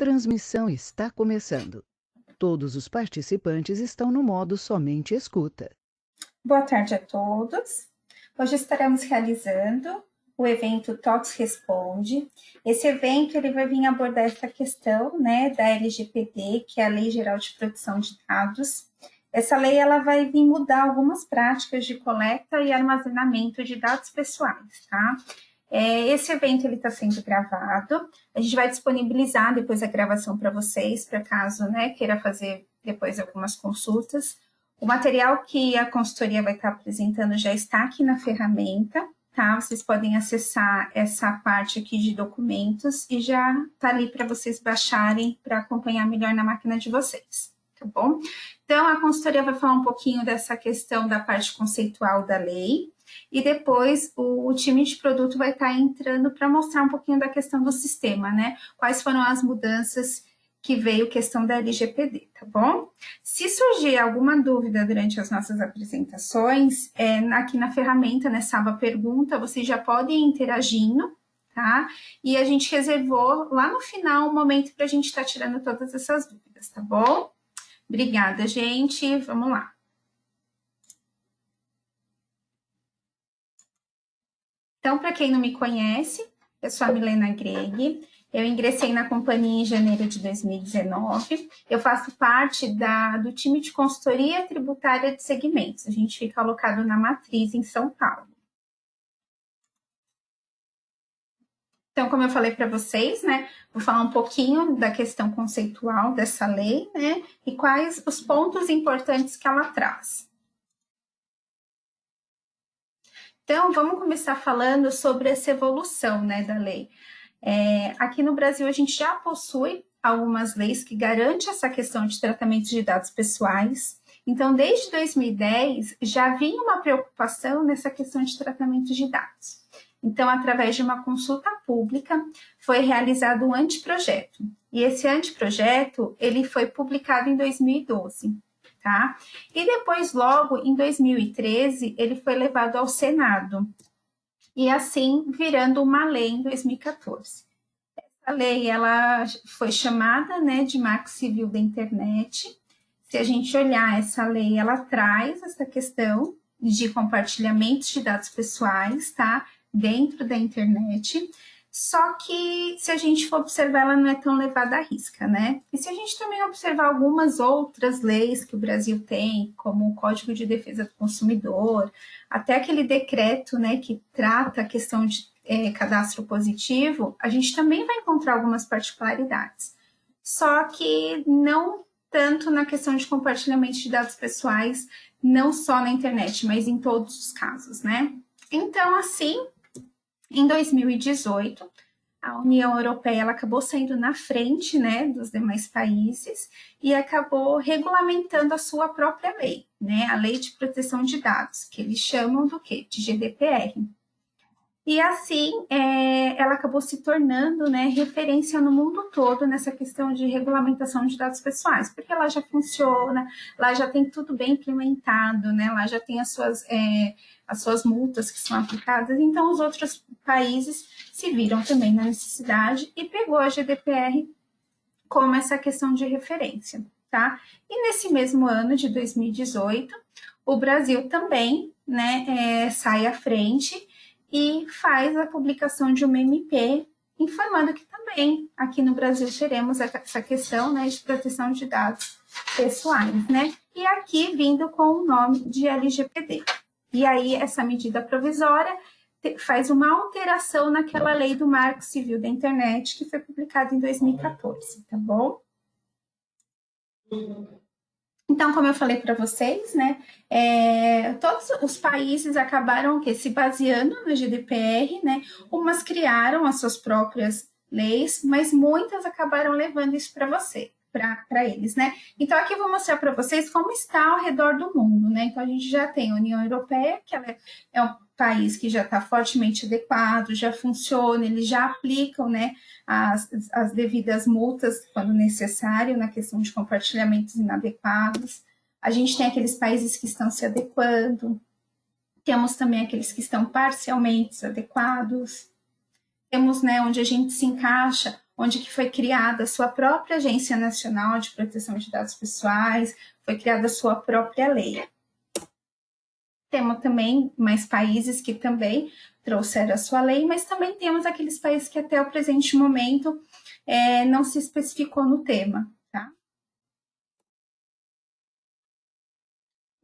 Transmissão está começando. Todos os participantes estão no modo somente escuta. Boa tarde a todos. Hoje estaremos realizando o evento TOTS Responde. Esse evento ele vai vir abordar essa questão, da LGPD, que é a Lei Geral de Proteção de Dados. Essa lei ela vai vir mudar algumas práticas de coleta e armazenamento de dados pessoais, tá? Esse evento ele está sendo gravado. A gente vai disponibilizar depois a gravação para vocês, para caso, queira fazer depois algumas consultas. O material que a consultoria vai estar apresentando já está aqui na ferramenta, tá? Vocês podem acessar essa parte aqui de documentos e já está ali para vocês baixarem para acompanhar melhor na máquina de vocês, tá bom? Então, a consultoria vai falar um pouquinho dessa questão da parte conceitual da lei e depois o time de produto vai estar entrando para mostrar um pouquinho da questão do sistema, Quais foram as mudanças que veio questão da LGPD, tá bom? Se surgir alguma dúvida durante as nossas apresentações, aqui na ferramenta, nessa aba pergunta, vocês já podem ir interagindo, tá? E a gente reservou lá no final um momento para a gente estar tirando todas essas dúvidas, tá bom? Obrigada, gente. Vamos lá. Então, para quem não me conhece, eu sou a Milena Greg. Eu ingressei na companhia em janeiro de 2019. Eu faço parte do time de consultoria tributária de segmentos. A gente fica alocado na Matriz, em São Paulo. Então, como eu falei para vocês, vou falar um pouquinho da questão conceitual dessa lei, e quais os pontos importantes que ela traz. Então, vamos começar falando sobre essa evolução, da lei. Aqui no Brasil, a gente já possui algumas leis que garantem essa questão de tratamento de dados pessoais. Então, desde 2010, já vinha uma preocupação nessa questão de tratamento de dados. Então, através de uma consulta pública, foi realizado um anteprojeto. E esse anteprojeto, ele foi publicado em 2012, tá? E depois, logo, em 2013, ele foi levado ao Senado. E assim, virando uma lei em 2014. Essa lei, ela foi chamada, de Marco Civil da Internet. Se a gente olhar essa lei, ela traz essa questão de compartilhamento de dados pessoais, tá? Dentro da internet. Só que, se a gente for observar, ela não é tão levada à risca, E se a gente também observar algumas outras leis que o Brasil tem, como o Código de Defesa do Consumidor, até aquele decreto, que trata a questão de cadastro positivo, a gente também vai encontrar algumas particularidades. Só que não tanto na questão de compartilhamento de dados pessoais, não só na internet, mas em todos os casos, Então, assim, em 2018, a União Europeia ela acabou saindo na frente, dos demais países e acabou regulamentando a sua própria lei, a Lei de Proteção de Dados, que eles chamam do quê? De GDPR. E assim, ela acabou se tornando, referência no mundo todo nessa questão de regulamentação de dados pessoais, porque ela já funciona, lá já tem tudo bem implementado, lá já tem as suas multas que são aplicadas, então os outros países se viram também na necessidade e pegou a GDPR como essa questão de referência, tá? E nesse mesmo ano de 2018, o Brasil também, sai à frente e faz a publicação de uma MP informando que também aqui no Brasil teremos essa questão, de proteção de dados pessoais, E aqui vindo com o nome de LGPD. E aí essa medida provisória faz uma alteração naquela lei do Marco Civil da Internet que foi publicada em 2014, tá bom? Então, como eu falei para vocês, todos os países acabaram se baseando na GDPR, Umas criaram as suas próprias leis, mas muitas acabaram levando isso para eles, Então, aqui eu vou mostrar para vocês como está ao redor do mundo, Então, a gente já tem a União Europeia, que ela é um país que já está fortemente adequado, já funciona, eles já aplicam, as devidas multas quando necessário na questão de compartilhamentos inadequados. A gente tem aqueles países que estão se adequando, temos também aqueles que estão parcialmente adequados, temos onde a gente se encaixa, onde que foi criada a sua própria Agência Nacional de Proteção de Dados Pessoais, foi criada a sua própria lei. Temos também mais países que também trouxeram a sua lei, mas também temos aqueles países que até o presente momento não se especificou no tema, tá?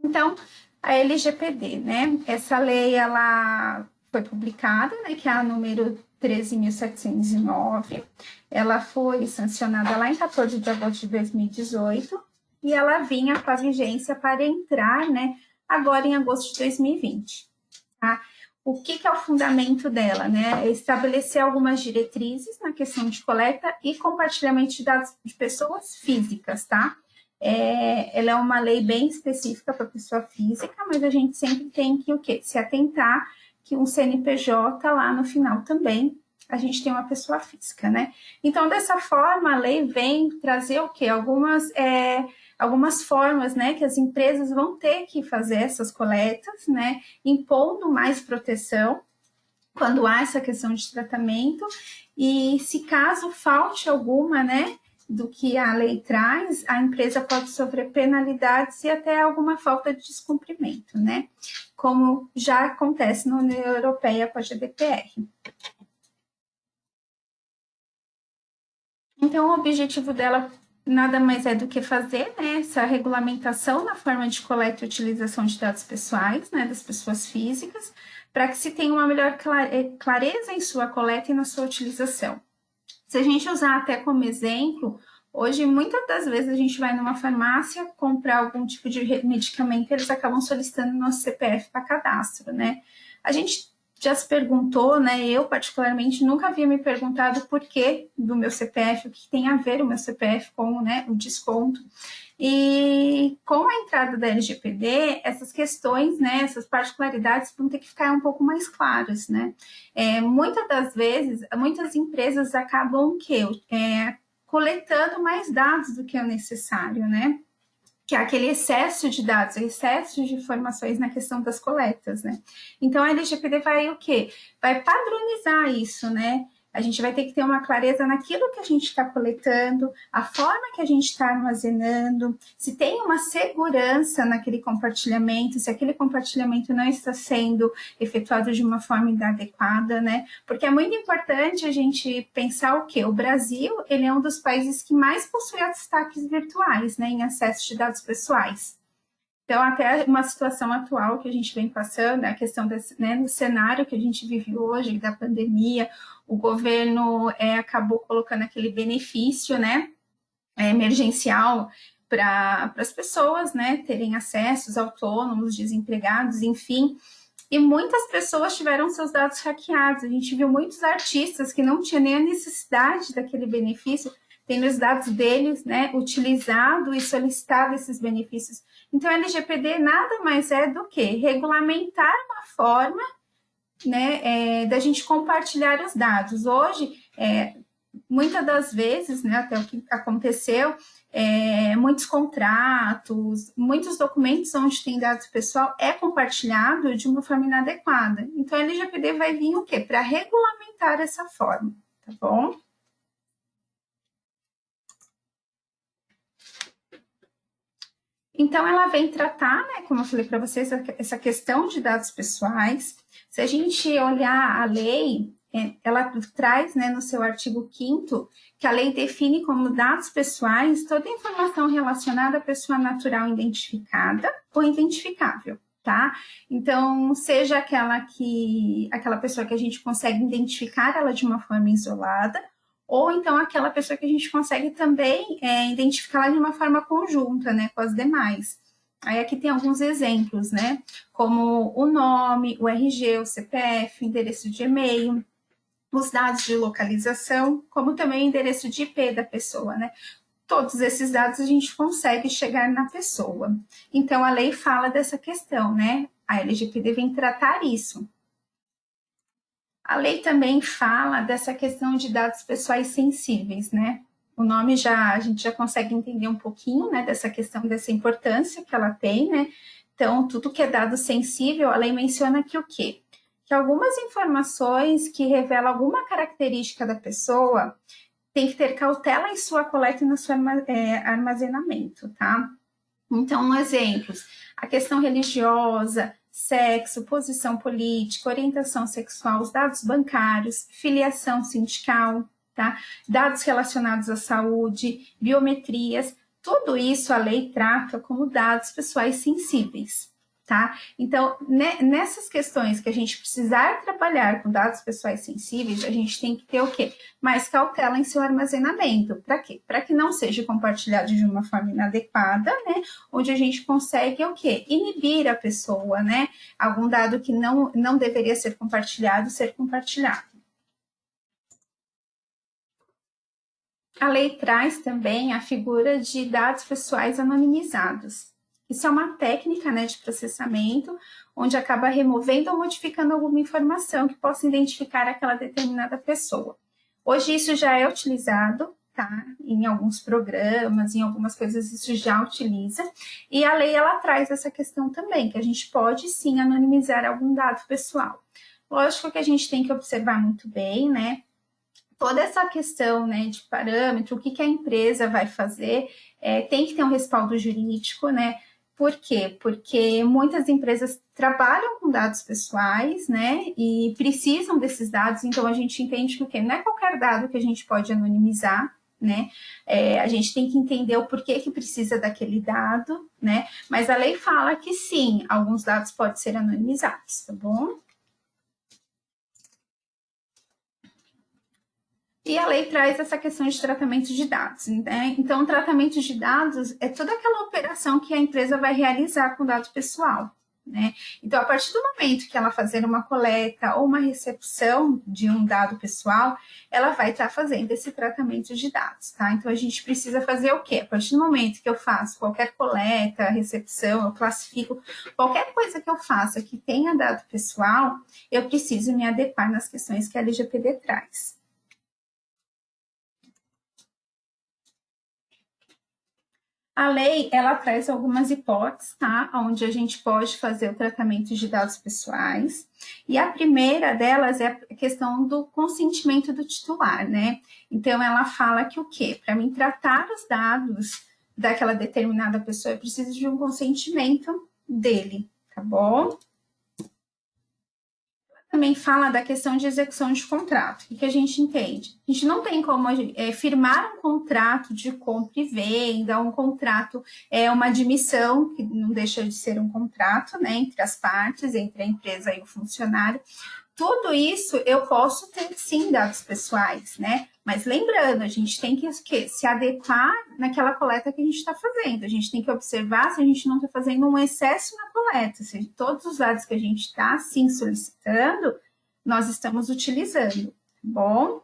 Então, a LGPD, né? Essa lei, ela foi publicada, né, que é a número 13.709. Ela foi sancionada lá em 14 de agosto de 2018 e ela vinha com a vigência para entrar, né, agora em agosto de 2020. Tá? O que é o fundamento dela? Né? É estabelecer algumas diretrizes na questão de coleta e compartilhamento de dados de pessoas físicas, tá? Ela é uma lei bem específica para pessoa física, mas a gente sempre tem que o quê? Se atentar que um CNPJ lá no final também a gente tem uma pessoa física, né? Então, dessa forma, a lei vem trazer o quê? Algumas formas, né, que as empresas vão ter que fazer essas coletas, né, impondo mais proteção quando há essa questão de tratamento, e se caso falte alguma, né, do que a lei traz, a empresa pode sofrer penalidades e até alguma falta de descumprimento, né, como já acontece na União Europeia com a GDPR. Então, o objetivo dela nada mais é do que fazer, né, essa regulamentação na forma de coleta e utilização de dados pessoais, né, das pessoas físicas, para que se tenha uma melhor clareza em sua coleta e na sua utilização. Se a gente usar até como exemplo, hoje muitas das vezes a gente vai numa farmácia comprar algum tipo de medicamento, eles acabam solicitando nosso CPF para cadastro, né? A gente já se perguntou, né? Eu, particularmente, nunca havia me perguntado o porquê do meu CPF, o que tem a ver o meu CPF com, né, o desconto. E com a entrada da LGPD, essas questões, né, essas particularidades vão ter que ficar um pouco mais claras, né? Muitas das vezes, muitas empresas acabam coletando mais dados do que é necessário, né? Que é aquele excesso de dados, excesso de informações na questão das coletas, né? Então, a LGPD vai o quê? Vai padronizar isso, né? A gente vai ter que ter uma clareza naquilo que a gente está coletando, a forma que a gente está armazenando, se tem uma segurança naquele compartilhamento, se aquele compartilhamento não está sendo efetuado de uma forma inadequada, né? Porque é muito importante a gente pensar o quê? O Brasil, ele é um dos países que mais possui ataques virtuais, né, em acesso de dados pessoais. Então, até uma situação atual que a gente vem passando, a questão desse, né, no cenário que a gente vive hoje, da pandemia, o governo acabou colocando aquele benefício, né, emergencial para as pessoas, né, terem acessos autônomos, desempregados, enfim. E muitas pessoas tiveram seus dados hackeados. A gente viu muitos artistas que não tinham nem a necessidade daquele benefício, tendo os dados deles, né, utilizado e solicitado esses benefícios. Então, a LGPD nada mais é do que regulamentar uma forma, né, da gente compartilhar os dados. Hoje, muitas das vezes, né, até o que aconteceu, muitos contratos, muitos documentos onde tem dados pessoal é compartilhado de uma forma inadequada. Então, a LGPD vai vir o quê? Para regulamentar essa forma, tá bom? Então, ela vem tratar, né, como eu falei para vocês, essa questão de dados pessoais. Se a gente olhar a lei, ela traz, né, no seu artigo 5º, que a lei define como dados pessoais toda informação relacionada à pessoa natural identificada ou identificável, tá? Então, seja aquela pessoa que a gente consegue identificar ela de uma forma isolada, ou então aquela pessoa que a gente consegue também identificá-la de uma forma conjunta, né, com as demais. Aí aqui tem alguns exemplos, né, como o nome, o RG, o CPF, o endereço de e-mail, os dados de localização, como também o endereço de IP da pessoa, né. Todos esses dados a gente consegue chegar na pessoa. Então, a lei fala dessa questão, né, a LGPD vem tratar isso. A lei também fala dessa questão de dados pessoais sensíveis, né? O nome a gente já consegue entender um pouquinho, né, dessa questão, dessa importância que ela tem, né? Então, tudo que é dado sensível, a lei menciona que o quê? Que algumas informações que revelam alguma característica da pessoa tem que ter cautela em sua coleta e no seu armazenamento, tá? Então, exemplos, a questão religiosa, sexo, posição política, orientação sexual, os dados bancários, filiação sindical, tá? Dados relacionados à saúde, biometrias, tudo isso a lei trata como dados pessoais sensíveis, tá? Então, nessas questões que a gente precisar trabalhar com dados pessoais sensíveis, a gente tem que ter o quê? Mais cautela em seu armazenamento. Para quê? Para que não seja compartilhado de uma forma inadequada, né? Onde a gente consegue o quê? Inibir a pessoa, né? Algum dado que não deveria ser compartilhado. A lei traz também a figura de dados pessoais anonimizados. Isso é uma técnica, né, de processamento, onde acaba removendo ou modificando alguma informação que possa identificar aquela determinada pessoa. Hoje isso já é utilizado, tá? Em alguns programas, em algumas coisas isso já utiliza. E a lei, ela traz essa questão também, que a gente pode sim anonimizar algum dado pessoal. Lógico que a gente tem que observar muito bem, né? Toda essa questão, né, de parâmetro, o que a empresa vai fazer, tem que ter um respaldo jurídico, né? Por quê? Porque muitas empresas trabalham com dados pessoais, né? E precisam desses dados, então a gente entende que o quê? Não é qualquer dado que a gente pode anonimizar, né? A gente tem que entender o porquê que precisa daquele dado, né? Mas a lei fala que sim, alguns dados podem ser anonimizados, tá bom? E a lei traz essa questão de tratamento de dados, né? Então, o tratamento de dados é toda aquela operação que a empresa vai realizar com o dado pessoal, né? Então, a partir do momento que ela fazer uma coleta ou uma recepção de um dado pessoal, ela vai estar fazendo esse tratamento de dados, tá? Então, a gente precisa fazer o quê? A partir do momento que eu faço qualquer coleta, recepção, eu classifico, qualquer coisa que eu faça que tenha dado pessoal, eu preciso me adequar nas questões que a LGPD traz. A lei, ela traz algumas hipóteses, tá? Onde a gente pode fazer o tratamento de dados pessoais. E a primeira delas é a questão do consentimento do titular, né? Então, ela fala que o quê? Para mim tratar os dados daquela determinada pessoa, eu preciso de um consentimento dele, tá bom? Também fala da questão de execução de contrato. O que a gente entende? A gente não tem como firmar um contrato de compra e venda, um contrato, uma admissão, que não deixa de ser um contrato, né, entre as partes, entre a empresa e o funcionário. Tudo isso eu posso ter, sim, dados pessoais, né? Mas lembrando, a gente tem que se adequar naquela coleta que a gente está fazendo. A gente tem que observar se a gente não está fazendo um excesso na coleta, se todos os dados que a gente está, sim, solicitando, nós estamos utilizando, tá bom?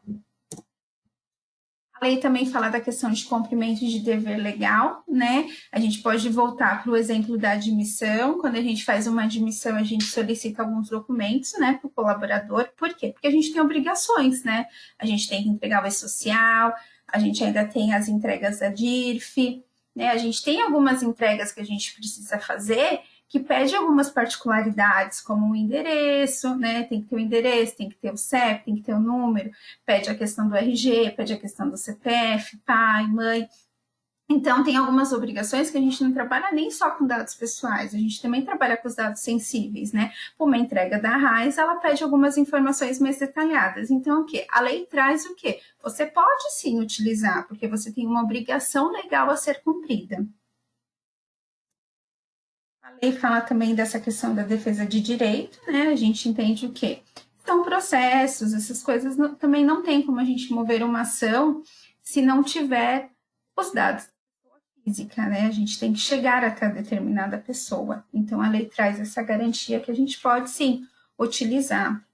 A lei também fala da questão de cumprimento de dever legal, né? A gente pode voltar para o exemplo da admissão. Quando a gente faz uma admissão, a gente solicita alguns documentos, né, para o colaborador. Por quê? Porque a gente tem obrigações, né? A gente tem que entregar o e-social, a gente ainda tem as entregas da DIRF, né? A gente tem algumas entregas que a gente precisa fazer que pede algumas particularidades, como o endereço, né? Tem que ter o endereço, tem que ter o CEP, tem que ter o número, pede a questão do RG, pede a questão do CPF, pai, mãe. Então, tem algumas obrigações que a gente não trabalha nem só com dados pessoais, a gente também trabalha com os dados sensíveis, né? Uma entrega da RAIS, ela pede algumas informações mais detalhadas. Então, o quê? A lei traz o quê? Você pode sim utilizar, porque você tem uma obrigação legal a ser cumprida. A lei fala também dessa questão da defesa de direito, né? A gente entende o quê? São processos, essas coisas também não tem como a gente mover uma ação se não tiver os dados física, né? A gente tem que chegar até determinada pessoa. Então, a lei traz essa garantia que a gente pode, sim, utilizar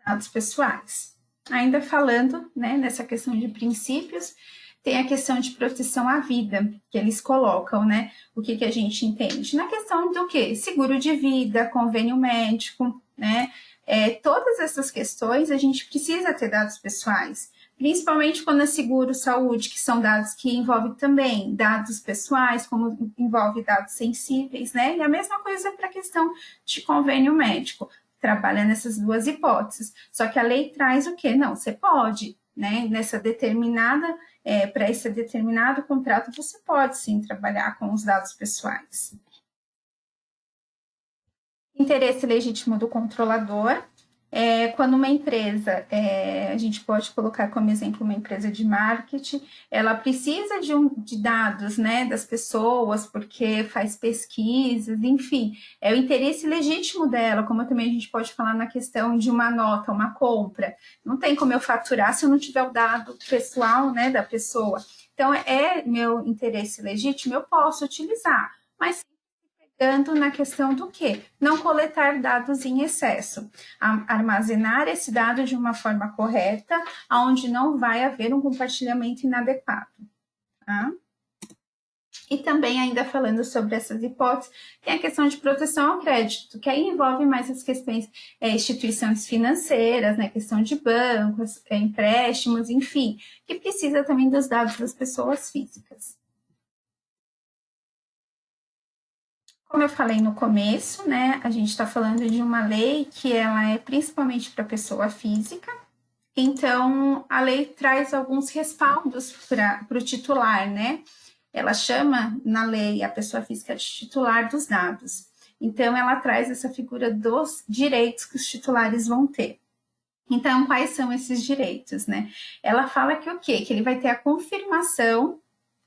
dados pessoais. Ainda falando, né, nessa questão de princípios, tem a questão de proteção à vida, que eles colocam, né? O que a gente entende? Na questão do quê? Seguro de vida, convênio médico, né? Todas essas questões a gente precisa ter dados pessoais, principalmente quando é seguro saúde, que são dados que envolvem também dados pessoais, como envolve dados sensíveis, né? E a mesma coisa para a questão de convênio médico. Trabalha nessas duas hipóteses. Só que a lei traz o quê? Não, você pode, né? Para esse determinado contrato, você pode sim trabalhar com os dados pessoais. Interesse legítimo do controlador. Quando uma empresa, a gente pode colocar como exemplo uma empresa de marketing, ela precisa de dados, né, das pessoas, porque faz pesquisas, enfim, é o interesse legítimo dela, como também a gente pode falar na questão de uma nota, uma compra. Não tem como eu faturar se eu não tiver o dado pessoal, né, da pessoa. Então, é meu interesse legítimo, eu posso utilizar, mas dando na questão do quê? Não coletar dados em excesso, armazenar esse dado de uma forma correta, onde não vai haver um compartilhamento inadequado. Tá? E também, ainda falando sobre essas hipóteses, tem a questão de proteção ao crédito, que aí envolve mais as questões instituições financeiras, né, questão de bancos, empréstimos, enfim, que precisa também dos dados das pessoas físicas. Como eu falei no começo, né, a gente está falando de uma lei que ela é principalmente para pessoa física, então a lei traz alguns respaldos para o titular, né? Ela chama na lei a pessoa física de titular dos dados. Então ela traz essa figura dos direitos que os titulares vão ter. Então, quais são esses direitos, né? Ela fala que o quê? Que ele vai ter a confirmação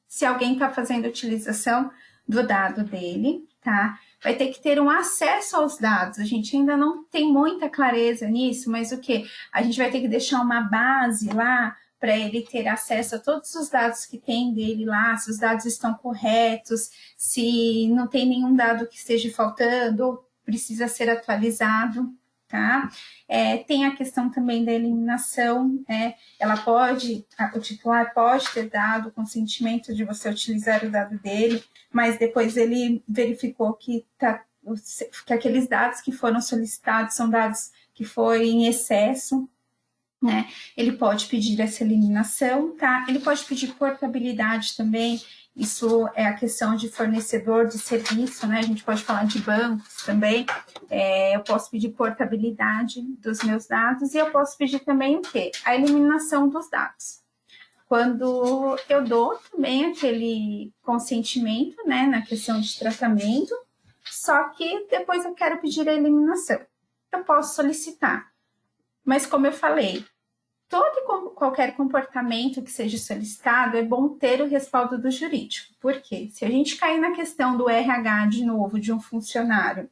se alguém está fazendo utilização do dado dele, tá? Vai ter que ter um acesso aos dados. A gente ainda não tem muita clareza nisso, mas o que? A gente vai ter que deixar uma base lá para ele ter acesso a todos os dados que tem dele lá, se os dados estão corretos, se não tem nenhum dado que esteja faltando ou precisa ser atualizado, tá? Tem a questão também da eliminação, o titular pode ter dado o consentimento de você utilizar o dado dele, mas depois ele verificou que aqueles dados que foram solicitados são dados que foi em excesso, né? Ele pode pedir essa eliminação, tá? Ele pode pedir portabilidade também. Isso é a questão de fornecedor de serviço, né? A gente pode falar de bancos também. Eu posso pedir portabilidade dos meus dados e eu posso pedir também o quê? A eliminação dos dados. Quando eu dou também aquele consentimento, né, na questão de tratamento, só que depois eu quero pedir a eliminação. Eu posso solicitar. Mas como eu falei, todo e qualquer comportamento que seja solicitado é bom ter o respaldo do jurídico. Por quê? Se a gente cair na questão do RH de novo, de um funcionário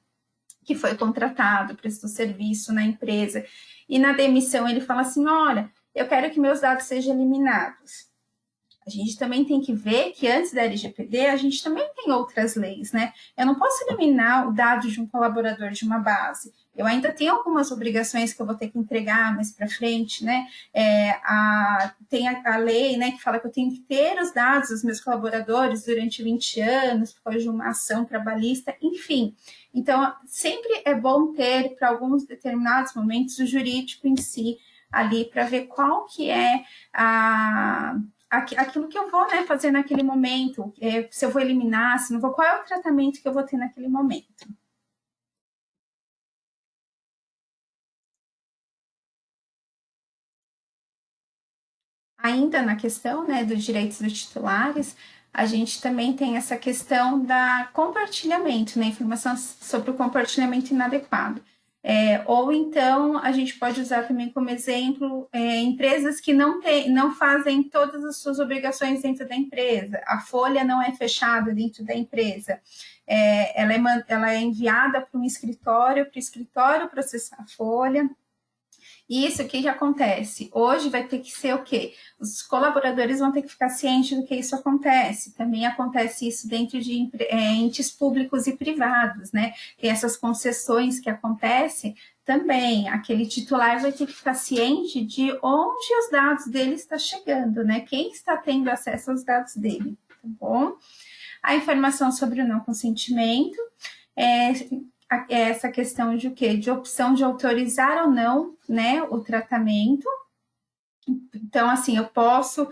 que foi contratado, prestou serviço na empresa, e na demissão ele fala assim, olha, eu quero que meus dados sejam eliminados. A gente também tem que ver que antes da LGPD, a gente também tem outras leis, né? Eu não posso eliminar o dado de um colaborador de uma base. Eu ainda tenho algumas obrigações que eu vou ter que entregar mais para frente, né? Tem a lei, né, que fala que eu tenho que ter os dados dos meus colaboradores durante 20 anos, por causa de uma ação trabalhista, enfim. Então, sempre é bom ter, para alguns determinados momentos, o jurídico em si ali, para ver qual que é aquilo que eu vou, né, fazer naquele momento, se eu vou eliminar, se não vou, qual é o tratamento que eu vou ter naquele momento. Ainda na questão, né, dos direitos dos titulares, a gente também tem essa questão da compartilhamento, né, informação sobre o compartilhamento inadequado. Ou então, a gente pode usar também como exemplo empresas que não fazem todas as suas obrigações dentro da empresa, a folha não é fechada dentro da empresa, ela é enviada para o escritório processar a folha. Isso, o que acontece? Hoje vai ter que ser o quê? Os colaboradores vão ter que ficar cientes do que isso acontece. Também acontece isso dentro de entes públicos e privados, né? Tem essas concessões que acontecem também. Aquele titular vai ter que ficar ciente de onde os dados dele estão chegando, né? Quem está tendo acesso aos dados dele, tá bom? A informação sobre o não consentimento, essa questão de o quê? De opção de autorizar ou não, né, o tratamento. Então, assim, eu posso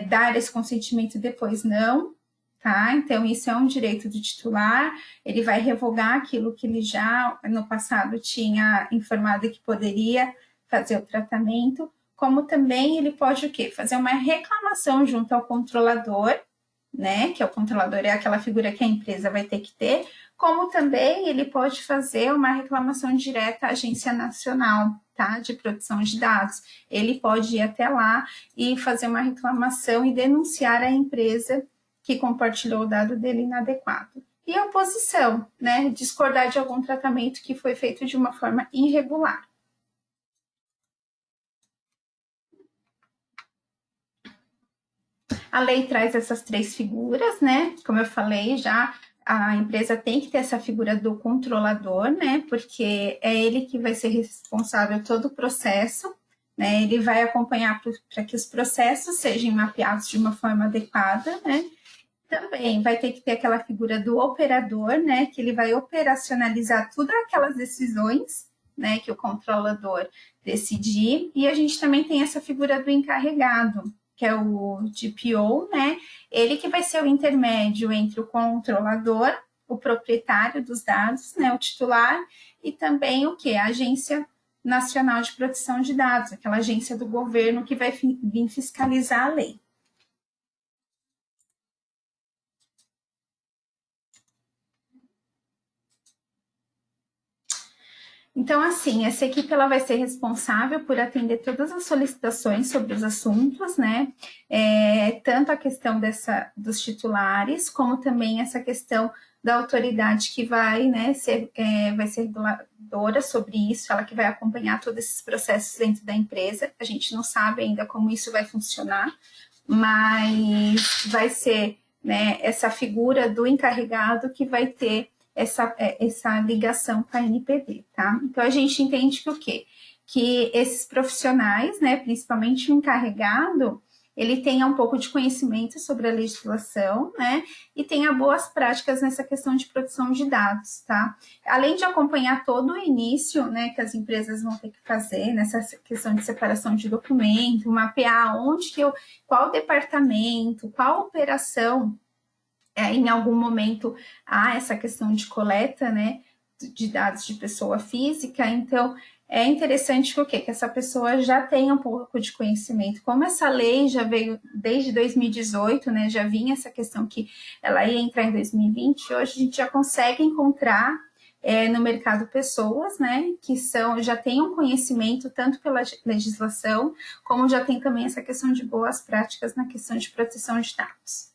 dar esse consentimento e depois não, tá? Então, isso é um direito do titular, ele vai revogar aquilo que ele já, no passado, tinha informado que poderia fazer o tratamento, como também ele pode o quê? Fazer uma reclamação junto ao controlador, né? Que é o controlador, é aquela figura que a empresa vai ter que ter, como também ele pode fazer uma reclamação direta à Agência Nacional, tá? De Proteção de Dados. Ele pode ir até lá e fazer uma reclamação e denunciar a empresa que compartilhou o dado dele inadequado. E a oposição, né? Discordar de algum tratamento que foi feito de uma forma irregular. A lei traz essas 3 figuras, né? Como eu falei já, a empresa tem que ter essa figura do controlador, né? Porque é ele que vai ser responsável todo o processo, né? Ele vai acompanhar para que os processos sejam mapeados de uma forma adequada, né? Também vai ter que ter aquela figura do operador, né? Que ele vai operacionalizar todas aquelas decisões, né? Que o controlador decidir. E a gente também tem essa figura do encarregado, que é o DPO, né? Ele que vai ser o intermédio entre o controlador, o proprietário dos dados, né? O titular, e também o que? A Agência Nacional de Proteção de Dados, aquela agência do governo que vai vir fiscalizar a lei. Então, assim, essa equipe ela vai ser responsável por atender todas as solicitações sobre os assuntos, né? Tanto a questão dos titulares, como também essa questão da autoridade que vai, né, vai ser reguladora sobre isso, ela que vai acompanhar todos esses processos dentro da empresa. A gente não sabe ainda como isso vai funcionar, mas vai ser, né, essa figura do encarregado que vai ter essa ligação com a NPD, tá? Então, a gente entende que o quê? Que esses profissionais, né, principalmente o encarregado, ele tenha um pouco de conhecimento sobre a legislação, né, e tenha boas práticas nessa questão de proteção de dados, tá? Além de acompanhar todo o início, né, que as empresas vão ter que fazer nessa questão de separação de documento, mapear qual departamento, qual operação em algum momento há essa questão de coleta, né, de dados de pessoa física, então é interessante que essa pessoa já tenha um pouco de conhecimento. Como essa lei já veio desde 2018, né, já vinha essa questão que ela ia entrar em 2020, hoje a gente já consegue encontrar no mercado pessoas, né, que já têm um conhecimento tanto pela legislação, como já tem também essa questão de boas práticas na questão de proteção de dados.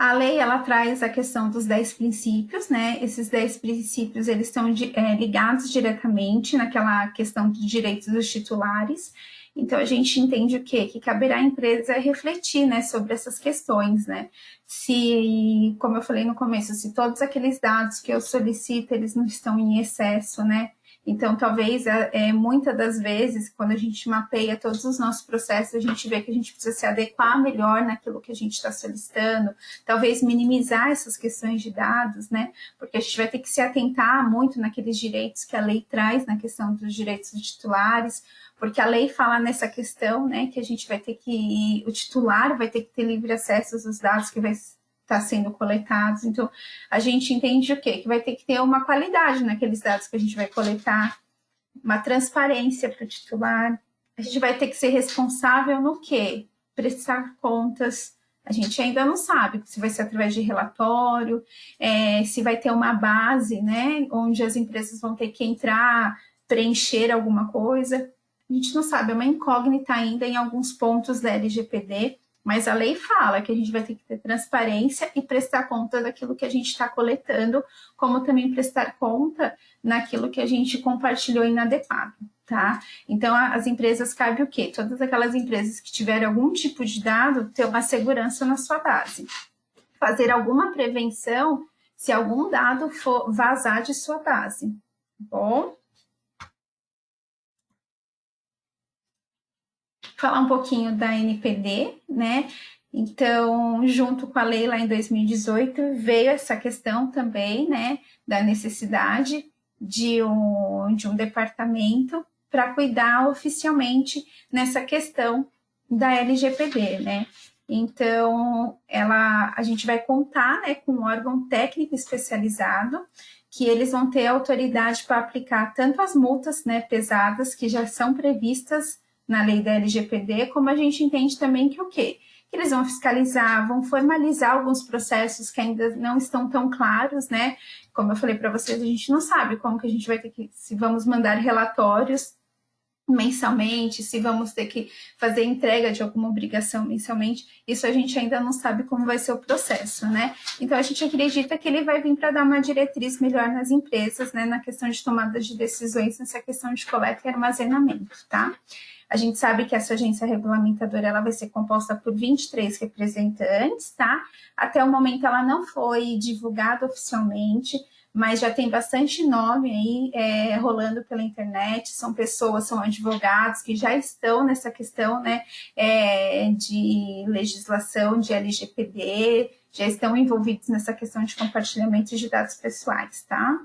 A lei, ela traz a questão dos 10 princípios, né? Esses 10 princípios, eles estão ligados diretamente naquela questão dos direitos dos titulares. Então, a gente entende o quê? Que caberá à empresa refletir, né, sobre essas questões, né? Se, como eu falei no começo, se todos aqueles dados que eu solicito, eles não estão em excesso, né? Então, talvez, muitas das vezes, quando a gente mapeia todos os nossos processos, a gente vê que a gente precisa se adequar melhor naquilo que a gente está solicitando, talvez minimizar essas questões de dados, né? Porque a gente vai ter que se atentar muito naqueles direitos que a lei traz, na questão dos direitos dos titulares, porque a lei fala nessa questão, né, que a gente vai ter que, o titular vai ter que ter livre acesso aos dados que vai estar sendo coletados. Então, a gente entende o quê? Que vai ter que ter uma qualidade naqueles dados que a gente vai coletar, uma transparência para o titular. A gente vai ter que ser responsável no quê? Prestar contas. A gente ainda não sabe se vai ser através de relatório, se vai ter uma base, né, onde as empresas vão ter que entrar, preencher alguma coisa. A gente não sabe, é uma incógnita ainda em alguns pontos da LGPD, mas a lei fala que a gente vai ter que ter transparência e prestar conta daquilo que a gente está coletando, como também prestar conta naquilo que a gente compartilhou inadequado, tá? Então, as empresas cabe o quê? Todas aquelas empresas que tiverem algum tipo de dado, ter uma segurança na sua base. Fazer alguma prevenção se algum dado for vazar de sua base, tá bom? Falar um pouquinho da NPD, né? Então, junto com a lei lá em 2018, veio essa questão também, né, da necessidade de um departamento para cuidar oficialmente nessa questão da LGPD, né? Então, a gente vai contar, né, com um órgão técnico especializado que eles vão ter autoridade para aplicar tanto as multas, né, pesadas, que já são previstas na lei da LGPD, como a gente entende também que o quê? Que eles vão fiscalizar, vão formalizar alguns processos que ainda não estão tão claros, né? Como eu falei para vocês, a gente não sabe como que a gente vai ter que, se vamos mandar relatórios mensalmente, se vamos ter que fazer entrega de alguma obrigação mensalmente, isso a gente ainda não sabe como vai ser o processo, né? Então a gente acredita que ele vai vir para dar uma diretriz melhor nas empresas, né, na questão de tomada de decisões, nessa questão de coleta e armazenamento, tá? A gente sabe que essa agência regulamentadora ela vai ser composta por 23 representantes, tá? Até o momento ela não foi divulgada oficialmente, mas já tem bastante nome aí rolando pela internet, são pessoas, são advogados que já estão nessa questão, né, de legislação de LGPD, já estão envolvidos nessa questão de compartilhamento de dados pessoais, tá?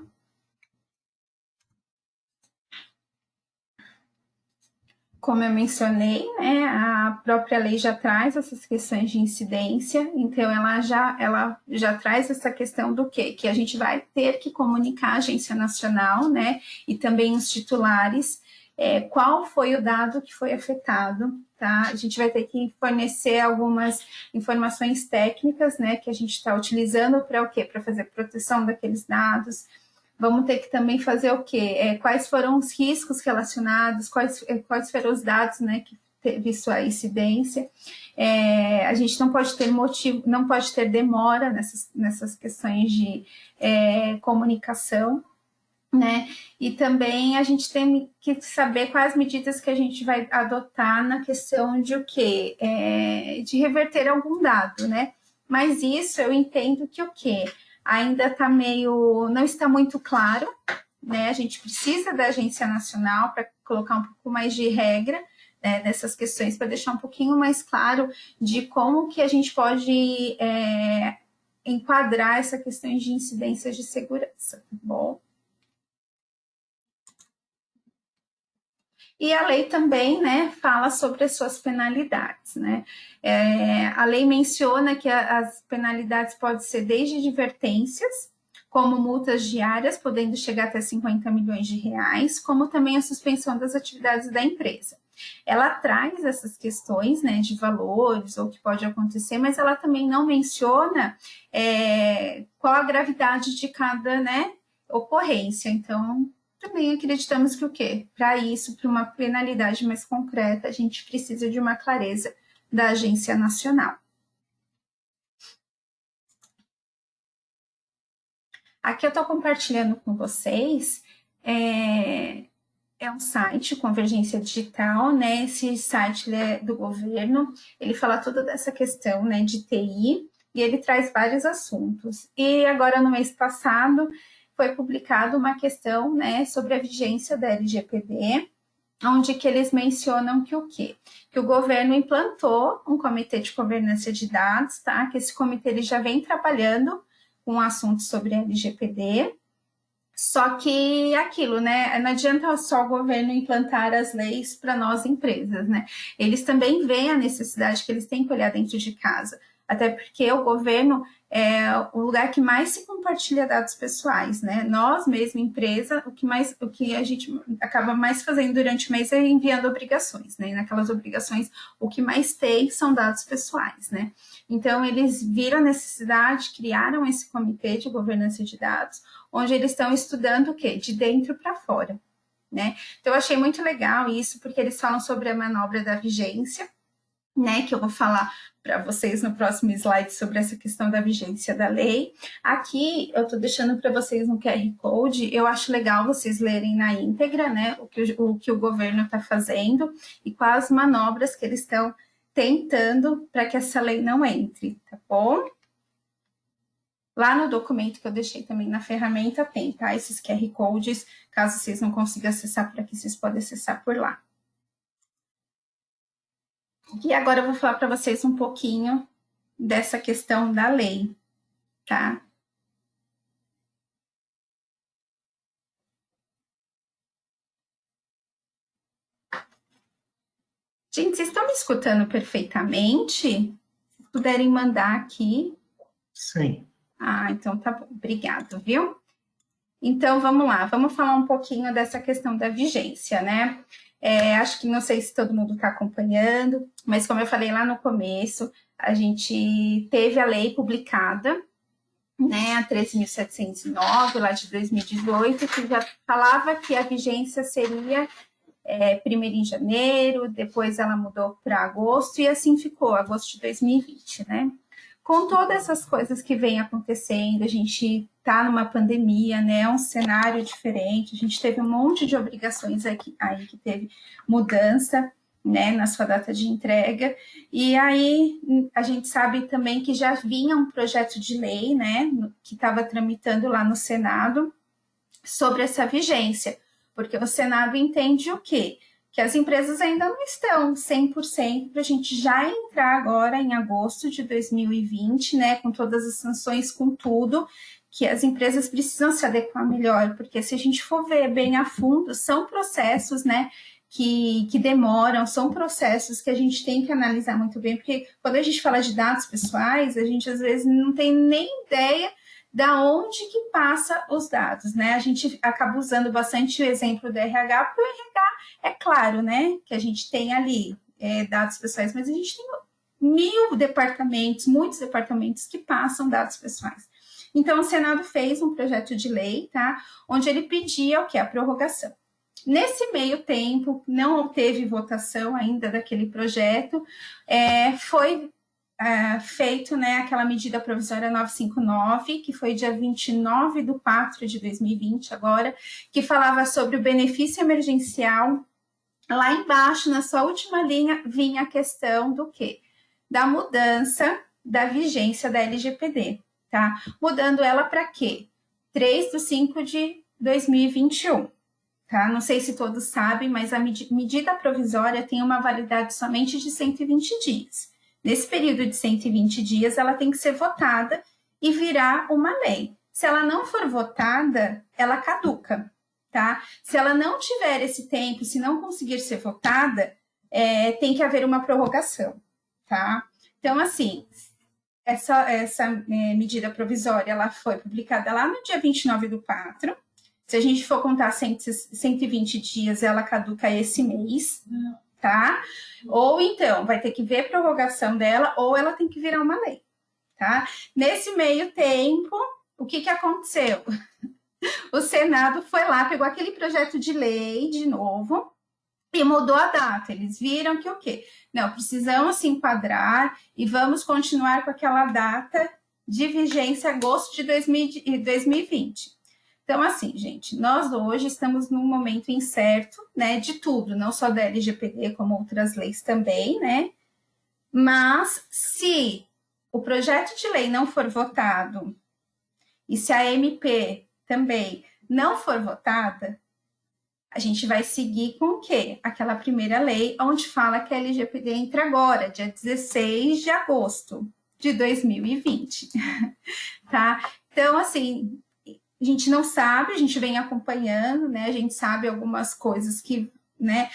Como eu mencionei, né, a própria lei já traz essas questões de incidência, então ela já traz essa questão do quê? Que a gente vai ter que comunicar à Agência Nacional, né, e também os titulares, qual foi o dado que foi afetado, tá? A gente vai ter que fornecer algumas informações técnicas, né, que a gente está utilizando para o quê? Para fazer proteção daqueles dados. Vamos ter que também fazer o quê? Quais foram os riscos relacionados, quais foram os dados, né, que teve sua incidência. A gente não pode ter motivo, não pode ter demora nessas questões de comunicação, né? E também a gente tem que saber quais medidas que a gente vai adotar na questão de o quê? De reverter algum dado, né? Mas isso eu entendo que o quê? Ainda está não está muito claro, né? A gente precisa da Agência Nacional para colocar um pouco mais de regra, né, nessas questões, para deixar um pouquinho mais claro de como que a gente pode enquadrar essa questão de incidências de segurança, tá bom? E a lei também, né, fala sobre as suas penalidades, né? A lei menciona que as penalidades podem ser desde advertências, como multas diárias, podendo chegar até 50 milhões de reais, como também a suspensão das atividades da empresa. Ela traz essas questões, né, de valores, ou o que pode acontecer, mas ela também não menciona qual a gravidade de cada, né, ocorrência. Então, também acreditamos que o quê? Para isso, para uma penalidade mais concreta, a gente precisa de uma clareza da Agência Nacional. Aqui eu estou compartilhando com vocês um site, Convergência Digital, né? Esse site é do governo, ele fala toda dessa questão, né, de TI, e ele traz vários assuntos. E agora, no mês passado, foi publicada uma questão, né, sobre a vigência da LGPD, onde que eles mencionam que o quê? Que o governo implantou um comitê de governança de dados, tá? Que esse comitê ele já vem trabalhando com assuntos sobre a LGPD, só que aquilo, né? Não adianta só o governo implantar as leis para nós empresas, né? Eles também veem a necessidade que eles têm que olhar dentro de casa, até porque o governo é o lugar que mais se compartilha dados pessoais, né? Nós mesmo, empresa, o que a gente acaba mais fazendo durante o mês é enviando obrigações, né? E naquelas obrigações, o que mais tem são dados pessoais, né? Então, eles viram a necessidade, criaram esse comitê de governança de dados, onde eles estão estudando o quê? De dentro para fora, né? Então, eu achei muito legal isso, porque eles falam sobre a manobra da vigência, né, que eu vou falar para vocês no próximo slide sobre essa questão da vigência da lei. Aqui eu estou deixando para vocês um QR Code, eu acho legal vocês lerem na íntegra, né, o que o governo está fazendo e quais manobras que eles estão tentando para que essa lei não entre, tá bom? Lá no documento que eu deixei também na ferramenta tem, tá, esses QR Codes, caso vocês não consigam acessar por aqui, vocês podem acessar por lá. E agora eu vou falar para vocês um pouquinho dessa questão da lei, tá? Gente, vocês estão me escutando perfeitamente? Se puderem mandar aqui. Sim. Ah, então tá bom. Obrigado, viu? Então, vamos lá, vamos falar um pouquinho dessa questão da vigência, né? Acho que não sei se todo mundo está acompanhando, mas como eu falei lá no começo, a gente teve a lei publicada, né, a 13.709, lá de 2018, que já falava que a vigência seria primeiro em janeiro, depois ela mudou para agosto, e assim ficou, agosto de 2020, né? Com todas essas coisas que vem acontecendo, a gente está numa pandemia, né? É um cenário diferente, a gente teve um monte de obrigações aí que teve mudança, né, na sua data de entrega, e aí a gente sabe também que já vinha um projeto de lei, né, que estava tramitando lá no Senado sobre essa vigência, porque o Senado entende o quê? Que as empresas ainda não estão 100% para a gente já entrar agora em agosto de 2020, né, com todas as sanções, com tudo, que as empresas precisam se adequar melhor, porque se a gente for ver bem a fundo, são processos, né, que demoram, são processos que a gente tem que analisar muito bem, porque quando a gente fala de dados pessoais, a gente às vezes não tem nem ideia da onde que passa os dados, né? A gente acaba usando bastante o exemplo do RH, porque o RH é claro, né, que a gente tem ali dados pessoais, mas a gente tem muitos departamentos que passam dados pessoais. Então, o Senado fez um projeto de lei, tá? Onde ele pedia o que? A prorrogação. Nesse meio tempo, não teve votação ainda daquele projeto, foi feito, né, aquela medida provisória 959, que foi dia 29 de 4 de 2020 agora, que falava sobre o benefício emergencial. Lá embaixo, na sua última linha, vinha a questão do quê? Da mudança da vigência da LGPD, tá? Mudando ela para quê? 3 de 5 de 2021. Tá? Não sei se todos sabem, mas a medida provisória tem uma validade somente de 120 dias. Nesse período de 120 dias, ela tem que ser votada e virar uma lei. Se ela não for votada, ela caduca, tá? Se ela não tiver esse tempo, se não conseguir ser votada, tem que haver uma prorrogação, tá? Então, assim, essa medida provisória, ela foi publicada lá no dia 29 do 4. Se a gente for contar 120 dias, ela caduca esse mês, tá? Ou então, vai ter que ver a prorrogação dela, ou ela tem que virar uma lei, tá? Nesse meio tempo, o que aconteceu? O Senado foi lá, pegou aquele projeto de lei de novo e mudou a data. Eles viram que o quê? Não, precisamos se enquadrar e vamos continuar com aquela data de vigência agosto de 2020. Então, assim, gente, nós hoje estamos num momento incerto, né, de tudo, não só da LGPD, como outras leis também, né? Mas se o projeto de lei não for votado e se a MP também não for votada, a gente vai seguir com o quê? Aquela primeira lei onde fala que a LGPD entra agora, dia 16 de agosto de 2020, tá? Então, assim, a gente não sabe, a gente vem acompanhando, né? A gente sabe algumas coisas que, né,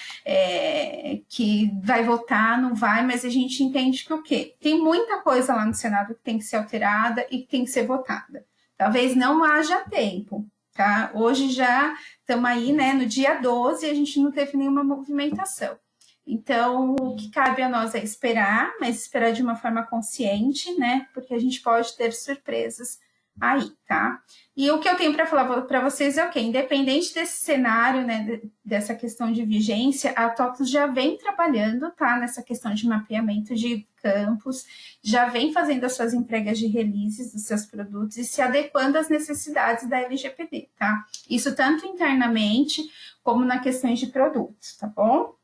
que vai votar, não vai, mas a gente entende que o quê? Tem muita coisa lá no Senado que tem que ser alterada e que tem que ser votada. Talvez não haja tempo, tá? Hoje já estamos aí, né, no dia 12 e a gente não teve nenhuma movimentação. Então, o que cabe a nós é esperar, mas esperar de uma forma consciente, né? Porque a gente pode ter surpresas aí, tá? E o que eu tenho para falar para vocês é o quê? Independente desse cenário, né, dessa questão de vigência, a TOTUS já vem trabalhando, tá? Nessa questão de mapeamento de campos, já vem fazendo as suas entregas de releases dos seus produtos e se adequando às necessidades da LGPD, tá? Isso tanto internamente como na questões de produtos, tá bom?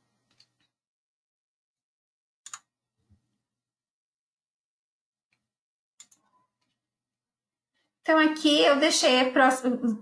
Então, aqui eu deixei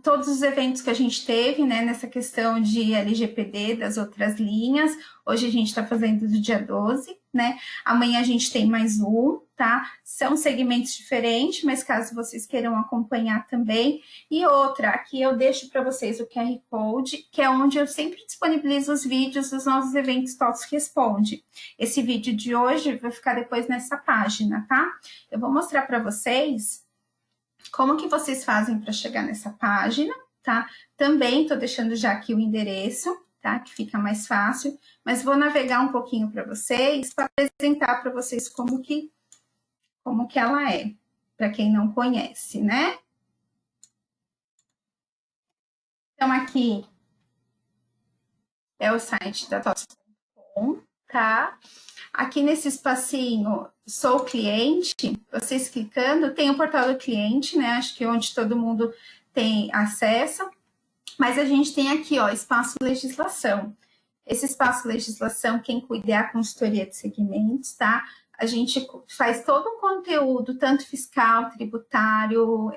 todos os eventos que a gente teve, né, nessa questão de LGPD, das outras linhas. Hoje a gente está fazendo do dia 12, né? Amanhã a gente tem mais um, tá? São segmentos diferentes, mas caso vocês queiram acompanhar também. E outra, aqui eu deixo para vocês o QR Code, que é onde eu sempre disponibilizo os vídeos dos nossos eventos TOTUS Responde. Esse vídeo de hoje vai ficar depois nessa página, tá? Eu vou mostrar para vocês como que vocês fazem para chegar nessa página, tá? Também estou deixando já aqui o endereço, tá? Que fica mais fácil, mas vou navegar um pouquinho para vocês, para apresentar para vocês como que ela é, para quem não conhece, né? Então, aqui é o site da TOTOS.com, tá? Aqui nesse espacinho, sou cliente, vocês clicando, tem o portal do cliente, né? Acho que é onde todo mundo tem acesso. Mas a gente tem aqui, ó, espaço legislação. Esse espaço legislação, quem cuida é a consultoria de segmentos, tá? A gente faz todo um conteúdo, tanto fiscal, tributário,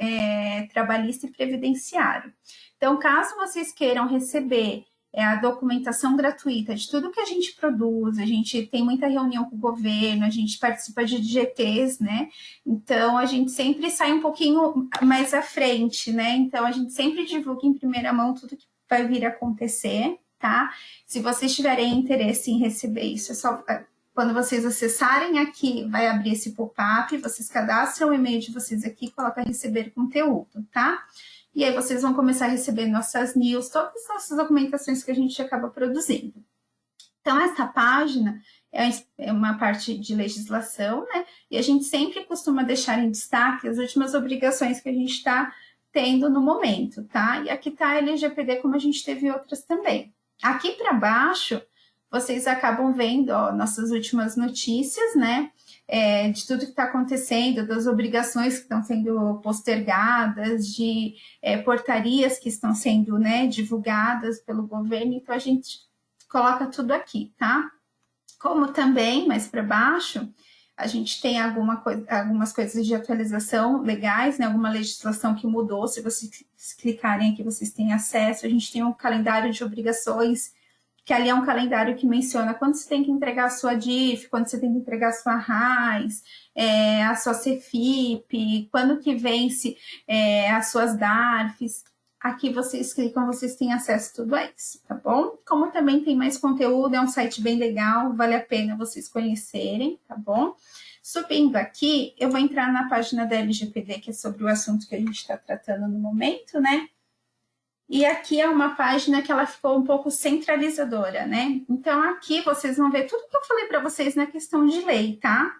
trabalhista e previdenciário. Então, caso vocês queiram receber a documentação gratuita de tudo que a gente produz, a gente tem muita reunião com o governo, a gente participa de GTs, né? Então, a gente sempre sai um pouquinho mais à frente, né? Então, a gente sempre divulga em primeira mão tudo que vai vir a acontecer, tá? Se vocês tiverem interesse em receber isso, é só quando vocês acessarem aqui, vai abrir esse pop-up, vocês cadastram o e-mail de vocês aqui, colocam receber conteúdo, tá? E aí vocês vão começar a receber nossas news, todas as nossas documentações que a gente acaba produzindo. Então, essa página é uma parte de legislação, né? E a gente sempre costuma deixar em destaque as últimas obrigações que a gente está tendo no momento, tá? E aqui está a LGPD, como a gente teve outras também. Aqui para baixo, vocês acabam vendo, ó, nossas últimas notícias, né? De tudo que está acontecendo, das obrigações que estão sendo postergadas, de portarias que estão sendo, né, divulgadas pelo governo. Então, a gente coloca tudo aqui, tá? Como também, mais para baixo, a gente tem algumas coisas de atualização legais, né? Alguma legislação que mudou. Se vocês clicarem aqui, vocês têm acesso. A gente tem um calendário de obrigações, que ali é um calendário que menciona quando você tem que entregar a sua DIF, quando você tem que entregar a sua RAIS, a sua CEFIP, quando que vence as suas DARFs. Aqui vocês clicam, vocês têm acesso a tudo a isso, tá bom? Como também tem mais conteúdo, é um site bem legal, vale a pena vocês conhecerem, tá bom? Subindo aqui, eu vou entrar na página da LGPD, que é sobre o assunto que a gente está tratando no momento, né? E aqui é uma página que ela ficou um pouco centralizadora, né? Então, aqui vocês vão ver tudo que eu falei para vocês na questão de lei, tá?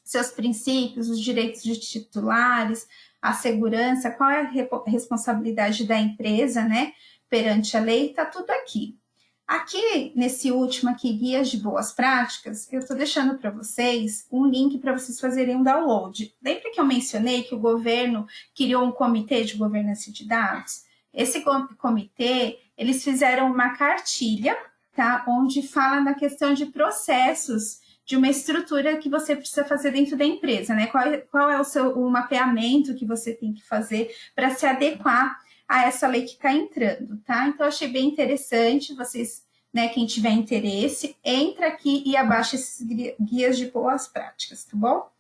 Seus princípios, os direitos de titulares, a segurança, qual é a responsabilidade da empresa, né? Perante a lei, tá tudo aqui. Aqui, nesse último aqui, Guias de Boas Práticas, eu estou deixando para vocês um link para vocês fazerem um download. Lembra que eu mencionei que o governo criou um comitê de governança de dados? Esse comitê, eles fizeram uma cartilha, tá? Onde fala na questão de processos de uma estrutura que você precisa fazer dentro da empresa, né? Qual é o mapeamento que você tem que fazer para se adequar a essa lei que está entrando, tá? Então, eu achei bem interessante, vocês, né, quem tiver interesse, entra aqui e abaixa esses guias de boas práticas, tá bom?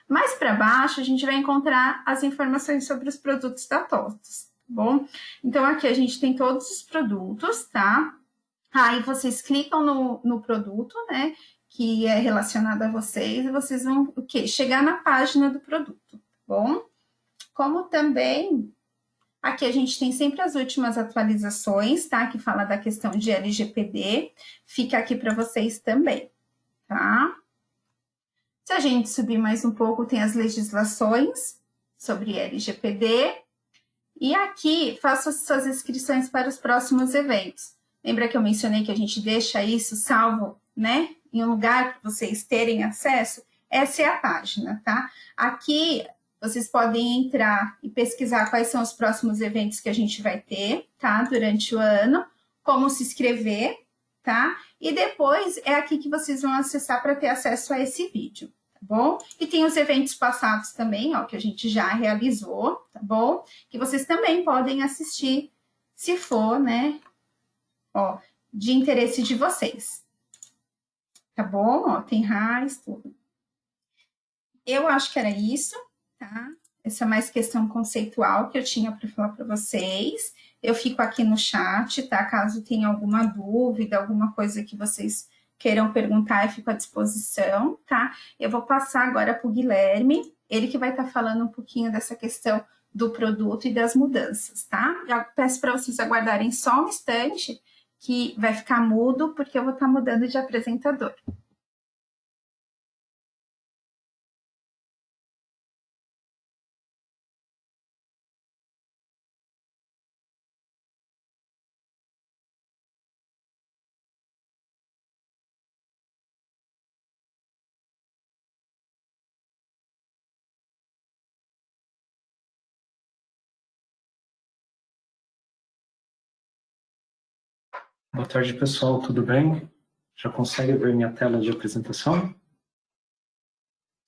Mais para baixo, a gente vai encontrar as informações sobre os produtos da TOTOS, tá bom? Então, aqui a gente tem todos os produtos, tá? Aí vocês clicam no produto, né, que é relacionado a vocês, e vocês vão, o quê? Chegar na página do produto, tá bom? Como também, aqui a gente tem sempre as últimas atualizações, tá? Que fala da questão de LGPD, fica aqui para vocês também, tá? Se a gente subir mais um pouco, tem as legislações sobre LGPD, e aqui faça as suas inscrições para os próximos eventos. Lembra que eu mencionei que a gente deixa isso salvo, né? Em um lugar para vocês terem acesso? Essa é a página, tá? Aqui vocês podem entrar e pesquisar quais são os próximos eventos que a gente vai ter, tá? Durante o ano, como se inscrever, tá? E depois é aqui que vocês vão acessar para ter acesso a esse vídeo, tá bom? E tem os eventos passados também, ó, que a gente já realizou, tá bom? Que vocês também podem assistir, se for, né? Ó, de interesse de vocês. Tá bom? Ó, tem RAIS, tudo. Eu acho que era isso, tá? Essa é mais questão conceitual que eu tinha para falar para vocês. Eu fico aqui no chat, tá? Caso tenha alguma dúvida, alguma coisa que vocês queiram perguntar, eu fico à disposição, tá? Eu vou passar agora para o Guilherme, ele que vai estar falando um pouquinho dessa questão do produto e das mudanças, tá? Já peço para vocês aguardarem só um instante, que vai ficar mudo, porque eu vou estar mudando de apresentador. Boa tarde, pessoal. Tudo bem? Já consegue ver minha tela de apresentação?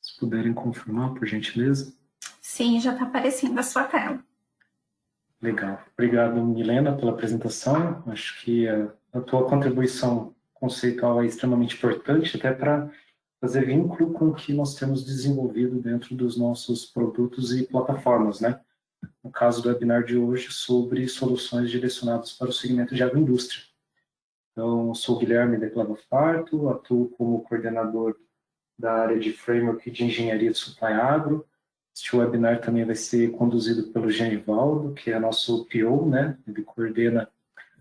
Se puderem confirmar, por gentileza. Sim, já está aparecendo a sua tela. Legal. Obrigado, Milena, pela apresentação. Acho que a tua contribuição conceitual é extremamente importante, até para fazer vínculo com o que nós temos desenvolvido dentro dos nossos produtos e plataformas, né? No caso do webinar de hoje, sobre soluções direcionadas para o segmento de agroindústria. Então, sou Guilherme Declava Farto, atuo como coordenador da área de Framework de Engenharia de Supply Agro. Este webinar também vai ser conduzido pelo Genivaldo, que é nosso PO, né? Ele coordena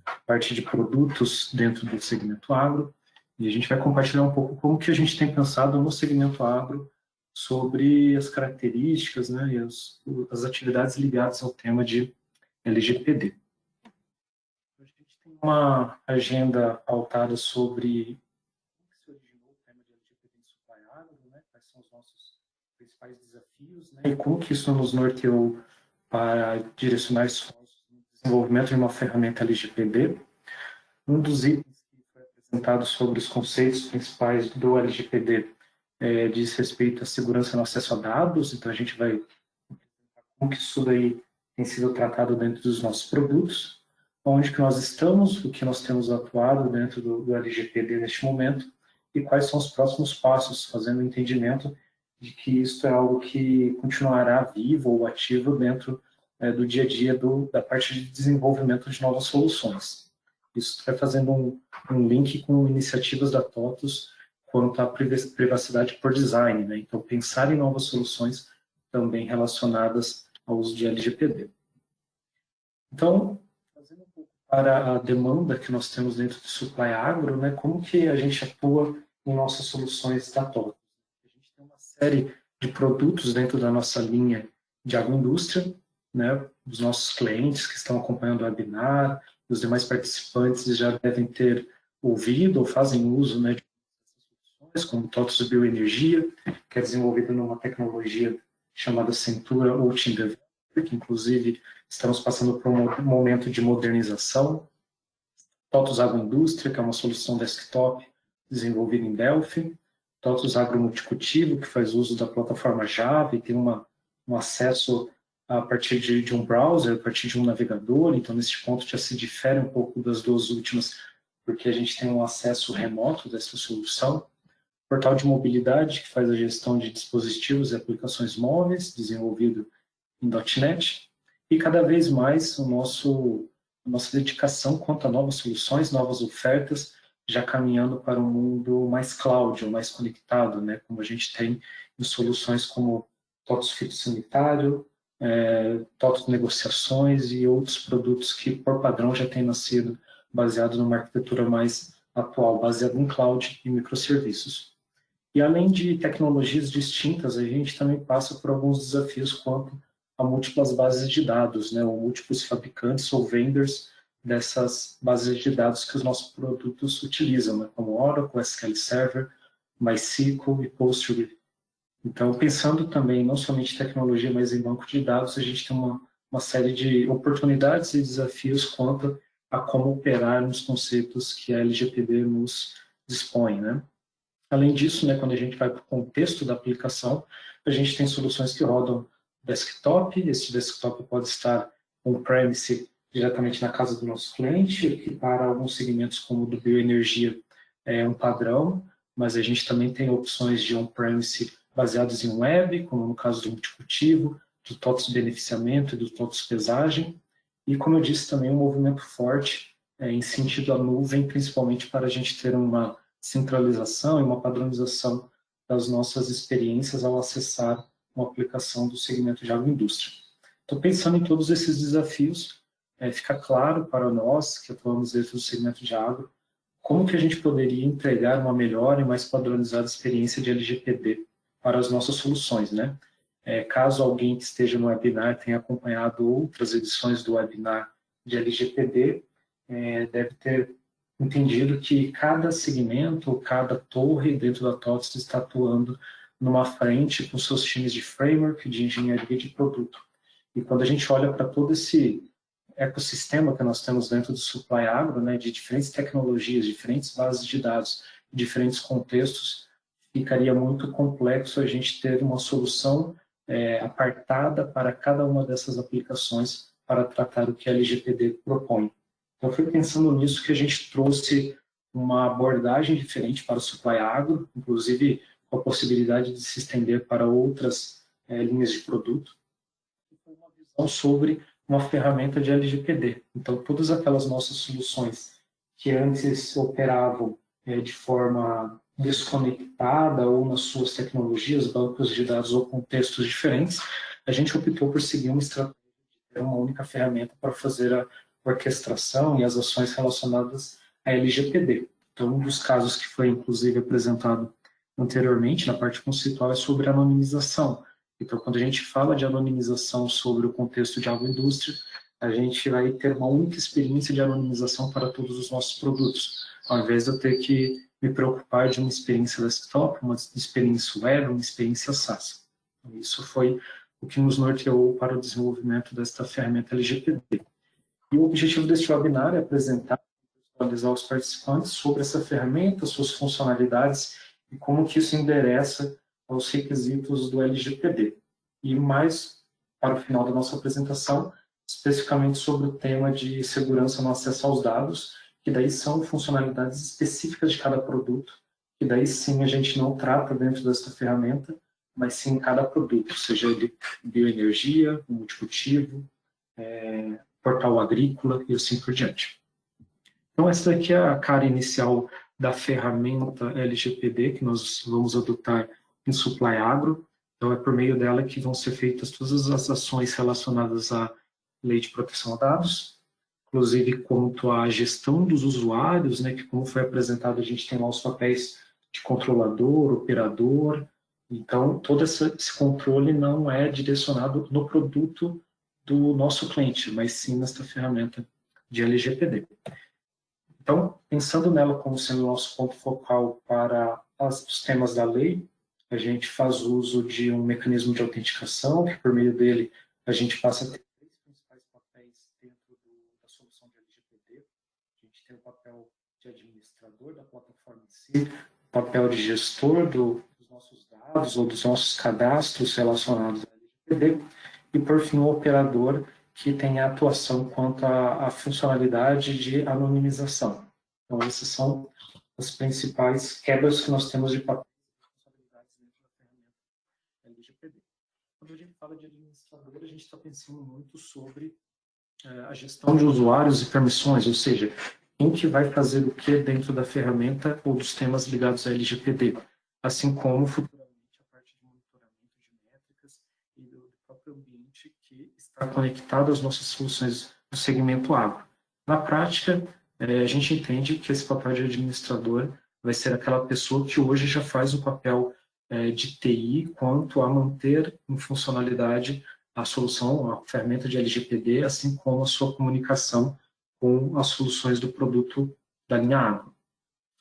a parte de produtos dentro do segmento agro. E a gente vai compartilhar um pouco como que a gente tem pensado no segmento agro sobre as características, né, e as atividades ligadas ao tema de LGPD. A gente tem uma agenda pautada sobre como se originou o tema de LGPD em Supply Agro, né, quais são os nossos principais desafios, né, e como que isso nos norteou para direcionar esforços no desenvolvimento de uma ferramenta LGPD. Um dos itens que foi apresentado sobre os conceitos principais do LGPD diz respeito à segurança no acesso a dados, então a gente vai como que isso daí tem sido tratado dentro dos nossos produtos, onde que nós estamos, o que nós temos atuado dentro do LGPD neste momento e quais são os próximos passos, fazendo o entendimento de que isso é algo que continuará vivo ou ativo dentro do dia a dia da parte de desenvolvimento de novas soluções. Isso vai fazendo um link com iniciativas da TOTUS quanto à privacidade por design, né? Então, pensar em novas soluções também relacionadas ao uso de LGPD. Então, fazendo um pouco para a demanda que nós temos dentro do Supply Agro, né? Como que a gente atua em nossas soluções da TOTUS? A gente tem uma série de produtos dentro da nossa linha de agroindústria, né? Os nossos clientes que estão acompanhando o webinar, os demais participantes já devem ter ouvido ou fazem uso, né, de soluções como TOTUS Bioenergia, que é desenvolvida numa tecnologia chamada Centura Ocean Developer, que inclusive estamos passando por um momento de modernização. TOTUS Agroindústria, que é uma solução desktop desenvolvida em Delphi. TOTUS Agro Multicultivo, que faz uso da plataforma Java e tem um acesso a partir de um browser, a partir de um navegador. Então, nesse ponto, já se difere um pouco das duas últimas, porque a gente tem um acesso remoto dessa solução. Portal de mobilidade, que faz a gestão de dispositivos e aplicações móveis, desenvolvido em .NET. E cada vez mais a nossa dedicação quanto a novas soluções, novas ofertas, já caminhando para um mundo mais cloud, ou mais conectado, né? Como a gente tem em soluções como TOTUS Fitossanitário, TOTUS Negociações e outros produtos que, por padrão, já têm nascido baseado numa arquitetura mais atual, baseada em cloud e microserviços. E além de tecnologias distintas, a gente também passa por alguns desafios quanto a múltiplas bases de dados, né, ou múltiplos fabricantes ou vendors dessas bases de dados que os nossos produtos utilizam, né, como Oracle, SQL Server, MySQL e Postgre. Então, pensando também não somente em tecnologia, mas em banco de dados, a gente tem uma série de oportunidades e desafios quanto a como operar nos conceitos que a LGPD nos dispõe, né? Além disso, né, quando a gente vai para o contexto da aplicação, a gente tem soluções que rodam desktop. Esse desktop pode estar on-premise diretamente na casa do nosso cliente, que para alguns segmentos como o do bioenergia é um padrão, mas a gente também tem opções de on-premise baseados em web, como no caso do multicultivo, do TOTUS beneficiamento e do TOTUS pesagem. E, como eu disse, também um movimento forte em sentido à nuvem, principalmente para a gente ter uma centralização e uma padronização das nossas experiências ao acessar uma aplicação do segmento de agroindústria. Então, pensando em todos esses desafios, fica claro para nós que atuamos dentro do segmento de agro, como que a gente poderia entregar uma melhor e mais padronizada experiência de LGPD para as nossas soluções, né? Caso alguém que esteja no webinar tenha acompanhado outras edições do webinar de LGPD, deve ter entendido que cada segmento, cada torre dentro da TOTVS está atuando numa frente com seus times de framework, de engenharia de produto. E quando a gente olha para todo esse ecossistema que nós temos dentro do Supply Agro, né, de diferentes tecnologias, diferentes bases de dados, diferentes contextos, ficaria muito complexo a gente ter uma solução apartada para cada uma dessas aplicações para tratar o que a LGPD propõe. Então, foi pensando nisso que a gente trouxe uma abordagem diferente para o Supply Agro, inclusive com a possibilidade de se estender para outras linhas de produto. Uma visão sobre uma ferramenta de LGPD. Então, todas aquelas nossas soluções que antes operavam de forma desconectada ou nas suas tecnologias, bancos de dados ou contextos diferentes, a gente optou por seguir uma estratégia de ter uma única ferramenta para fazer a orquestração e as ações relacionadas à LGPD. Então, um dos casos que foi, inclusive, apresentado anteriormente, na parte conceitual, é sobre anonimização. Então, quando a gente fala de anonimização sobre o contexto de agroindústria, a gente vai ter uma única experiência de anonimização para todos os nossos produtos, ao invés de eu ter que me preocupar de uma experiência desktop, uma experiência web, uma experiência SaaS. Então, isso foi o que nos norteou para o desenvolvimento desta ferramenta LGPD. E o objetivo deste webinar é apresentar e atualizar os participantes sobre essa ferramenta, suas funcionalidades e como que isso endereça aos requisitos do LGPD. E mais para o final da nossa apresentação, especificamente sobre o tema de segurança no acesso aos dados, que daí são funcionalidades específicas de cada produto, que daí sim a gente não trata dentro dessa ferramenta, mas sim cada produto, seja ele bioenergia, multicultivo, portal agrícola e assim por diante. Então, essa daqui é a cara inicial da ferramenta LGPD que nós vamos adotar em Supply Agro. Então, é por meio dela que vão ser feitas todas as ações relacionadas à lei de proteção a dados, inclusive quanto à gestão dos usuários, né, que como foi apresentado, a gente tem lá os papéis de controlador, operador. Então, todo esse controle não é direcionado no produto do nosso cliente, mas sim nesta ferramenta de LGPD. Então, pensando nela como sendo o nosso ponto focal para os temas da lei, a gente faz uso de um mecanismo de autenticação, que por meio dele a gente passa a ter três principais papéis dentro da solução de LGPD. A gente tem o papel de administrador da plataforma em si, o papel de gestor dos nossos dados ou dos nossos cadastros relacionados à LGPD, e por fim o operador, que tem a atuação quanto à funcionalidade de anonimização. Então, essas são as principais quebras que nós temos de papéis e responsabilidades dentro da ferramenta LGPD. Quando a gente fala de administrador, a gente está pensando muito sobre a gestão de usuários e permissões, ou seja, quem que vai fazer o que dentro da ferramenta ou dos temas ligados à LGPD, assim como futuramente a parte de monitoramento de métricas e do próprio ambiente que está conectado às nossas soluções do segmento agro. Na prática, a gente entende que esse papel de administrador vai ser aquela pessoa que hoje já faz o papel de TI quanto a manter em funcionalidade a solução, a ferramenta de LGPD, assim como a sua comunicação com as soluções do produto da linha agro.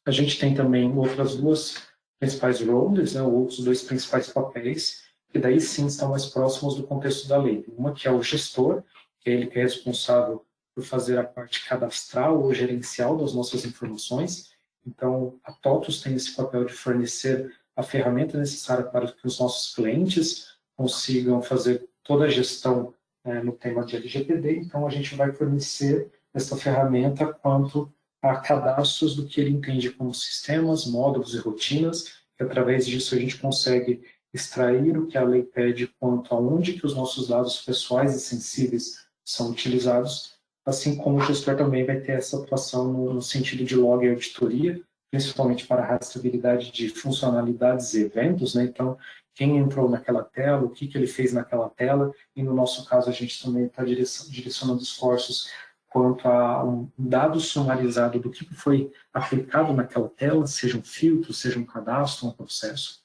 A gente tem também outras duas principais roles, né, outros dois principais papéis, que daí sim estão mais próximos do contexto da lei. Uma que é o gestor, que é ele que é responsável por fazer a parte cadastral ou gerencial das nossas informações. Então, a TOTVS tem esse papel de fornecer a ferramenta necessária para que os nossos clientes consigam fazer toda a gestão no tema de LGPD. Então, a gente vai fornecer essa ferramenta quanto a cadastros do que ele entende como sistemas, módulos e rotinas, e através disso a gente consegue extrair o que a lei pede quanto a onde que os nossos dados pessoais e sensíveis são utilizados, assim como o gestor também vai ter essa atuação no sentido de log e auditoria, principalmente para a rastreabilidade de funcionalidades e eventos, né? Então, quem entrou naquela tela, o que ele fez naquela tela, e no nosso caso a gente também está direcionando esforços quanto a um dado sumarizado do que foi aplicado naquela tela, seja um filtro, seja um cadastro, um processo.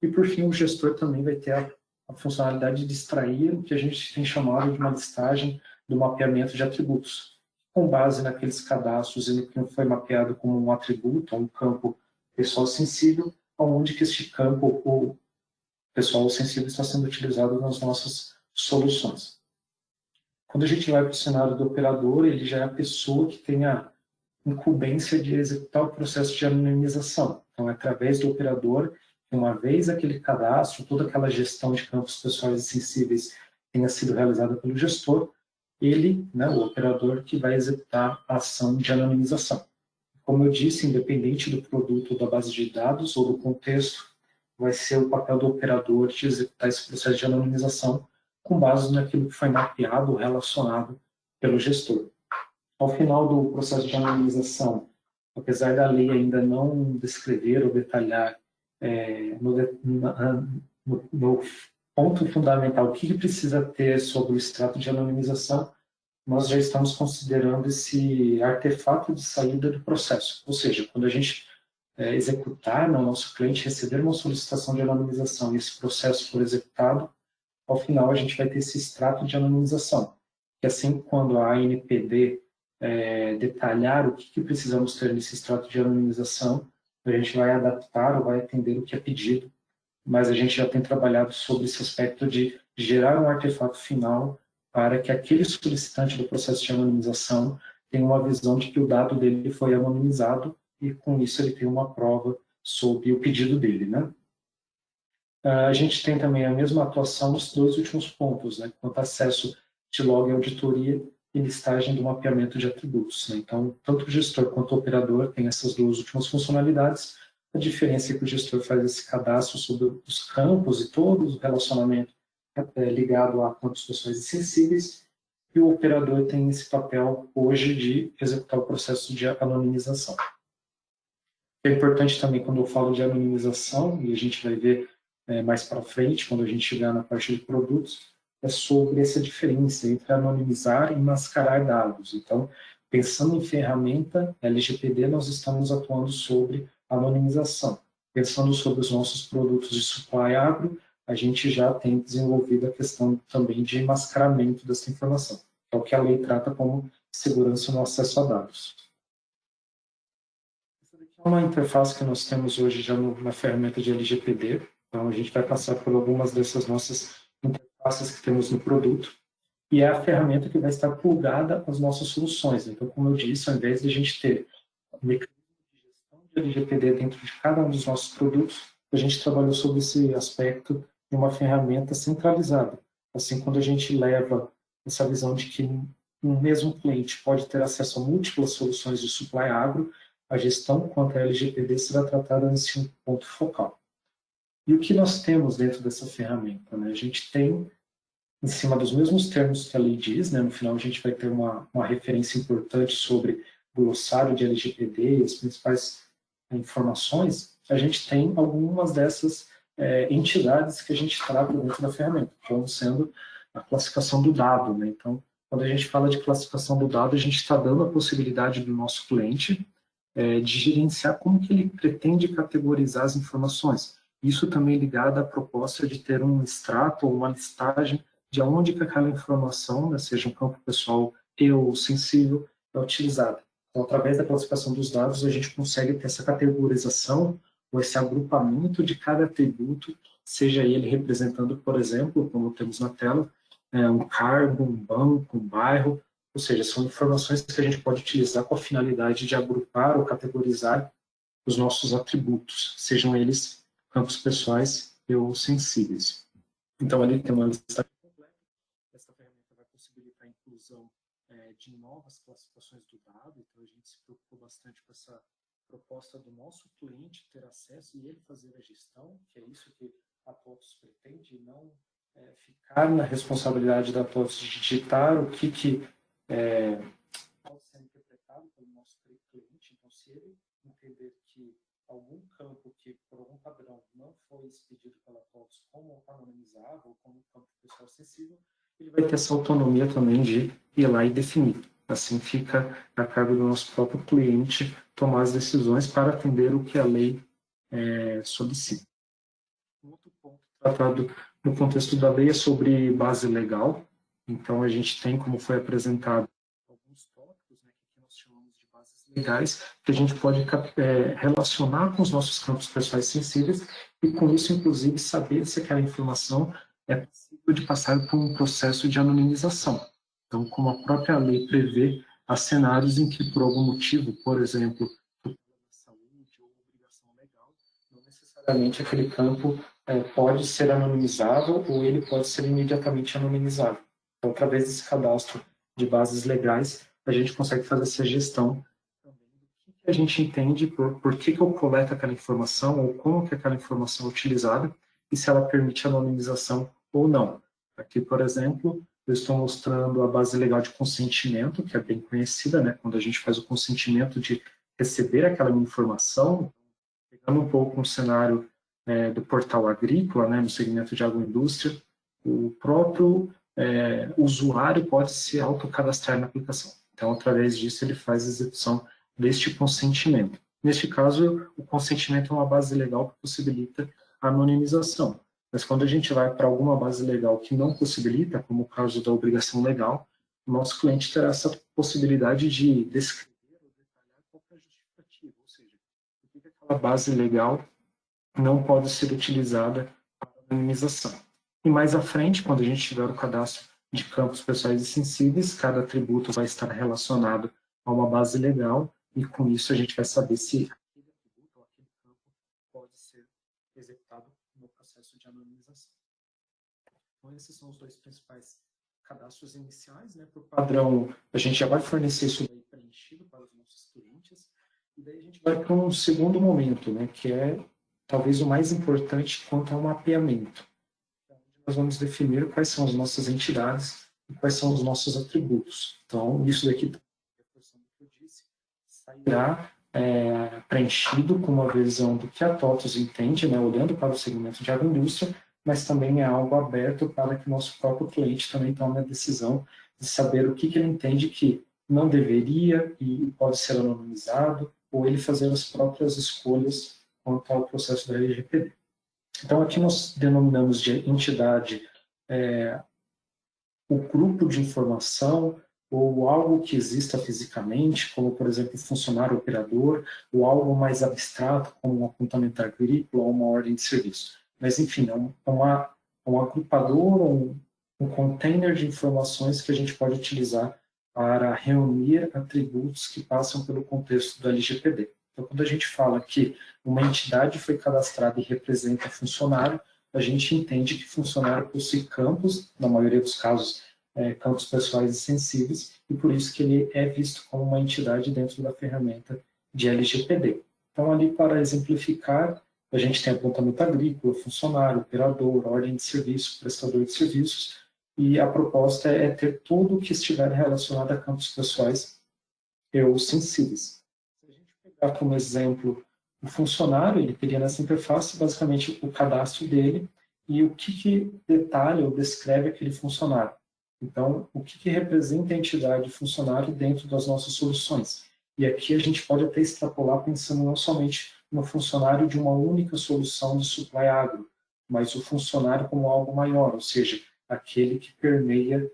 E, por fim, o gestor também vai ter a funcionalidade de extrair o que a gente tem chamado de uma listagem do mapeamento de atributos, com base naqueles cadastros e no que foi mapeado como um atributo, um campo pessoal sensível, onde que este campo, o pessoal sensível, está sendo utilizado nas nossas soluções. Quando a gente vai para o cenário do operador, ele já é a pessoa que tem a incumbência de executar o processo de anonimização. Então, é através do operador, uma vez aquele cadastro, toda aquela gestão de campos pessoais e sensíveis tenha sido realizada pelo gestor, ele, né, o operador, que vai executar a ação de anonimização. Como eu disse, independente do produto ou da base de dados ou do contexto, vai ser o papel do operador de executar esse processo de anonimização com base naquilo que foi mapeado ou relacionado pelo gestor. Ao final do processo de anonimização, apesar da lei ainda não descrever ou detalhar no ponto fundamental o que precisa ter sobre o extrato de anonimização, nós já estamos considerando esse artefato de saída do processo. Ou seja, quando a gente executar, no nosso cliente receber uma solicitação de anonimização e esse processo for executado, ao final a gente vai ter esse extrato de anonimização. Que assim, quando a ANPD detalhar o que precisamos ter nesse extrato de anonimização, a gente vai adaptar ou vai atender o que é pedido, mas a gente já tem trabalhado sobre esse aspecto de gerar um artefato final para que aquele solicitante do processo de anonimização tenha uma visão de que o dado dele foi anonimizado e, com isso, ele tem uma prova sobre o pedido dele, né? A gente tem também a mesma atuação nos dois últimos pontos, né? Quanto a acesso de log e auditoria e listagem do mapeamento de atributos, né? Então, tanto o gestor quanto o operador têm essas duas últimas funcionalidades. A diferença é que o gestor faz esse cadastro sobre os campos e todo o relacionamento ligado a campos pessoais e sensíveis, e o operador tem esse papel hoje de executar o processo de anonimização. É importante também, quando eu falo de anonimização, e a gente vai ver mais para frente, quando a gente chegar na parte de produtos, é sobre essa diferença entre anonimizar e mascarar dados. Então, pensando em ferramenta LGPD, nós estamos atuando sobre anonimização. Pensando sobre os nossos produtos de supply agro, a gente já tem desenvolvido a questão também de mascaramento dessa informação, que é o que a lei trata como segurança no acesso a dados. Essa daqui é uma interface que nós temos hoje já na ferramenta de LGPD. Então, a gente vai passar por algumas dessas nossas interfaces que temos no produto, e é a ferramenta que vai estar plugada às nossas soluções. Então, como eu disse, ao invés de a gente ter um mecanismo de gestão de LGPD dentro de cada um dos nossos produtos, a gente trabalhou sobre esse aspecto de uma ferramenta centralizada. Assim, quando a gente leva essa visão de que um mesmo cliente pode ter acesso a múltiplas soluções de supply agro, a gestão quanto à LGPD será tratada nesse ponto focal. E o que nós temos dentro dessa ferramenta? Né? A gente tem, em cima dos mesmos termos que a lei diz, né? No final a gente vai ter uma referência importante sobre o glossário de LGPD e as principais informações, a gente tem algumas dessas entidades que a gente trata dentro da ferramenta, como sendo a classificação do dado. Né? Então, quando a gente fala de classificação do dado, a gente está dando a possibilidade do nosso cliente de gerenciar como que ele pretende categorizar as informações. Isso também ligado à proposta de ter um extrato ou uma listagem de onde que aquela informação, né, seja um campo pessoal ou sensível, é utilizada. Então, através da classificação dos dados, a gente consegue ter essa categorização ou esse agrupamento de cada atributo, seja ele representando, por exemplo, como temos na tela, um cargo, um banco, um bairro, ou seja, são informações que a gente pode utilizar com a finalidade de agrupar ou categorizar os nossos atributos, sejam eles campos pessoais ou sensíveis. Então, ali tem uma lista completa. Essa ferramenta vai possibilitar a inclusão de novas classificações do dado. Então, a gente se preocupou bastante com essa proposta do nosso cliente ter acesso e ele fazer a gestão, que é isso que a TOTVS pretende, e não ficar na responsabilidade da TOTVS de digitar o que pode ser interpretado pelo nosso cliente. Então, se ele entender que algum campo que, por algum padrão, não foi expedido pela TOTS como anonimizável ou como campo pessoal sensível, ele vai ter essa autonomia também de ir lá e definir. Assim fica a cargo do nosso próprio cliente tomar as decisões para atender o que a lei solicita. Um outro ponto tratado no contexto da lei é sobre base legal. Então, a gente tem, como foi apresentado, alguns tópicos, né, que nós chamamos de bases legais, que a gente pode relacionar com os nossos campos pessoais sensíveis e, com isso, inclusive, saber se aquela informação é possível de passar por um processo de anonimização. Então, como a própria lei prevê, há cenários em que, por algum motivo, por exemplo, saúde ou obrigação legal, não necessariamente aquele campo pode ser anonimizável ou ele pode ser imediatamente anonimizável. Então, através desse cadastro de bases legais, a gente consegue fazer essa gestão também do que a gente entende, por que eu coleto aquela informação ou como que aquela informação é utilizada e se ela permite anonimização ou não. Aqui, por exemplo, eu estou mostrando a base legal de consentimento, que é bem conhecida, né? Quando a gente faz o consentimento de receber aquela informação, pegando um pouco um cenário do portal agrícola, né, no segmento de agroindústria, o próprio usuário pode se autocadastrar na aplicação. Então, através disso, ele faz a execução deste consentimento. Neste caso, o consentimento é uma base legal que possibilita a anonimização. Mas quando a gente vai para alguma base legal que não possibilita, como o caso da obrigação legal, o nosso cliente terá essa possibilidade de descrever ou detalhar qual é a justificativa, ou seja, por que aquela base legal não pode ser utilizada para anonimização. E mais à frente, quando a gente tiver o cadastro de campos pessoais e sensíveis, cada atributo vai estar relacionado a uma base legal e com isso a gente vai saber se aquele atributo ou aquele campo pode ser executado no processo de anonimização. Então, esses são os dois principais cadastros iniciais, né? Por padrão, a gente já vai fornecer isso daí preenchido para os nossos clientes e daí a gente vai para um segundo momento, né? Que é talvez o mais importante quanto ao mapeamento. Então, nós vamos definir quais são as nossas entidades e quais são os nossos atributos. Então, isso daqui, que eu disse, sairá preenchido com uma visão do que a TOTOS entende, né, olhando para o segmento de agroindústria, mas também é algo aberto para que o nosso próprio cliente também tome a decisão de saber o que ele entende que não deveria e pode ser anonimizado, ou ele fazer as próprias escolhas quanto ao processo da LGPD. Então, aqui nós denominamos de entidade o grupo de informação ou algo que exista fisicamente, como, por exemplo, funcionário operador, ou algo mais abstrato, como um apontamento agrícola ou uma ordem de serviço. Mas, enfim, é um agrupador ou um container de informações que a gente pode utilizar para reunir atributos que passam pelo contexto do LGPD. Então, quando a gente fala que uma entidade foi cadastrada e representa funcionário, a gente entende que funcionário possui campos, na maioria dos casos, campos pessoais e sensíveis, e por isso que ele é visto como uma entidade dentro da ferramenta de LGPD. Então, ali, para exemplificar, a gente tem apontamento agrícola, funcionário, operador, ordem de serviço, prestador de serviços, e a proposta é ter tudo que estiver relacionado a campos pessoais ou sensíveis. Se a gente pegar como exemplo o funcionário, ele teria nessa interface basicamente o cadastro dele e o que detalha ou descreve aquele funcionário. Então, o que representa a entidade funcionário dentro das nossas soluções. E aqui a gente pode até extrapolar pensando não somente no funcionário de uma única solução de supply agro, mas o funcionário como algo maior, ou seja, aquele que permeia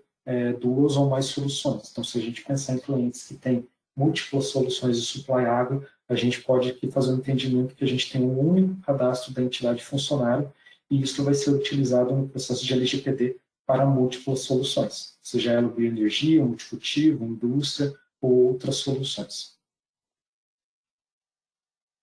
duas ou mais soluções. Então, se a gente pensar em clientes que têm múltiplas soluções de supply agro, a gente pode aqui fazer um entendimento que a gente tem um único cadastro da entidade funcionário e isso vai ser utilizado no processo de LGPD para múltiplas soluções, seja ela bioenergia, multicultivo, indústria ou outras soluções.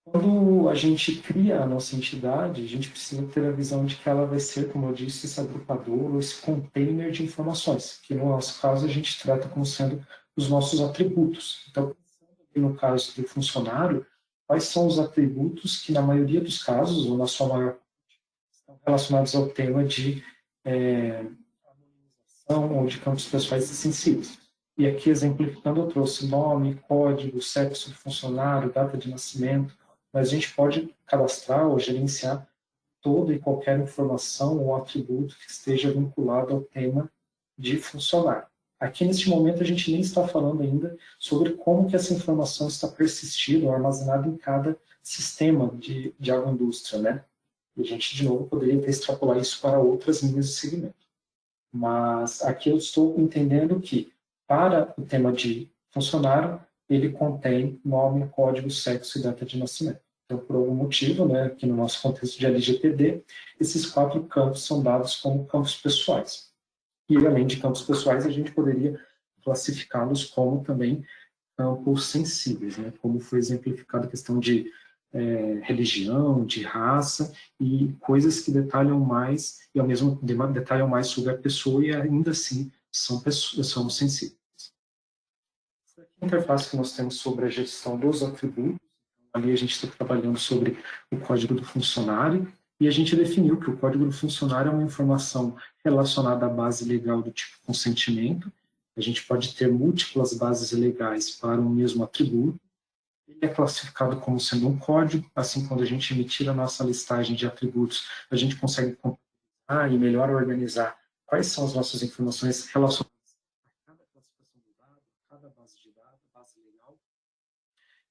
Quando a gente cria a nossa entidade, a gente precisa ter a visão de que ela vai ser, como eu disse, esse agrupador ou esse container de informações, que no nosso caso a gente trata como sendo os nossos atributos. Então, no caso do funcionário, quais são os atributos que, na maioria dos casos, ou na sua maior parte, estão relacionados ao tema de anonimização ou de campos pessoais e sensíveis. E aqui, exemplificando, eu trouxe nome, código, sexo do funcionário, data de nascimento, mas a gente pode cadastrar ou gerenciar toda e qualquer informação ou atributo que esteja vinculado ao tema de funcionário. Aqui, neste momento, a gente nem está falando ainda sobre como que essa informação está persistida ou armazenada em cada sistema de agroindústria, né? E a gente, de novo, poderia extrapolar isso para outras linhas de segmento. Mas aqui eu estou entendendo que, para o tema de funcionário, ele contém nome, código, sexo e data de nascimento. Então, por algum motivo, né, aqui no nosso contexto de LGPD, esses 4 campos são dados como campos pessoais. E, além de campos pessoais, a gente poderia classificá-los como também campos sensíveis, né, como foi exemplificado a questão de religião, de raça e coisas que detalham mais e ao mesmo tempo detalham mais sobre a pessoa e ainda assim são sensíveis. Essa aqui é a interface que nós temos sobre a gestão dos atributos. Ali a gente está trabalhando sobre o código do funcionário e a gente definiu que o código do funcionário é uma informação relacionada à base legal do tipo consentimento. A gente pode ter múltiplas bases legais para um mesmo atributo. Ele é classificado como sendo um código, assim, quando a gente emitir a nossa listagem de atributos, a gente consegue compilar e melhor organizar quais são as nossas informações relacionadas a cada classificação do dado, a cada base de dados, base legal.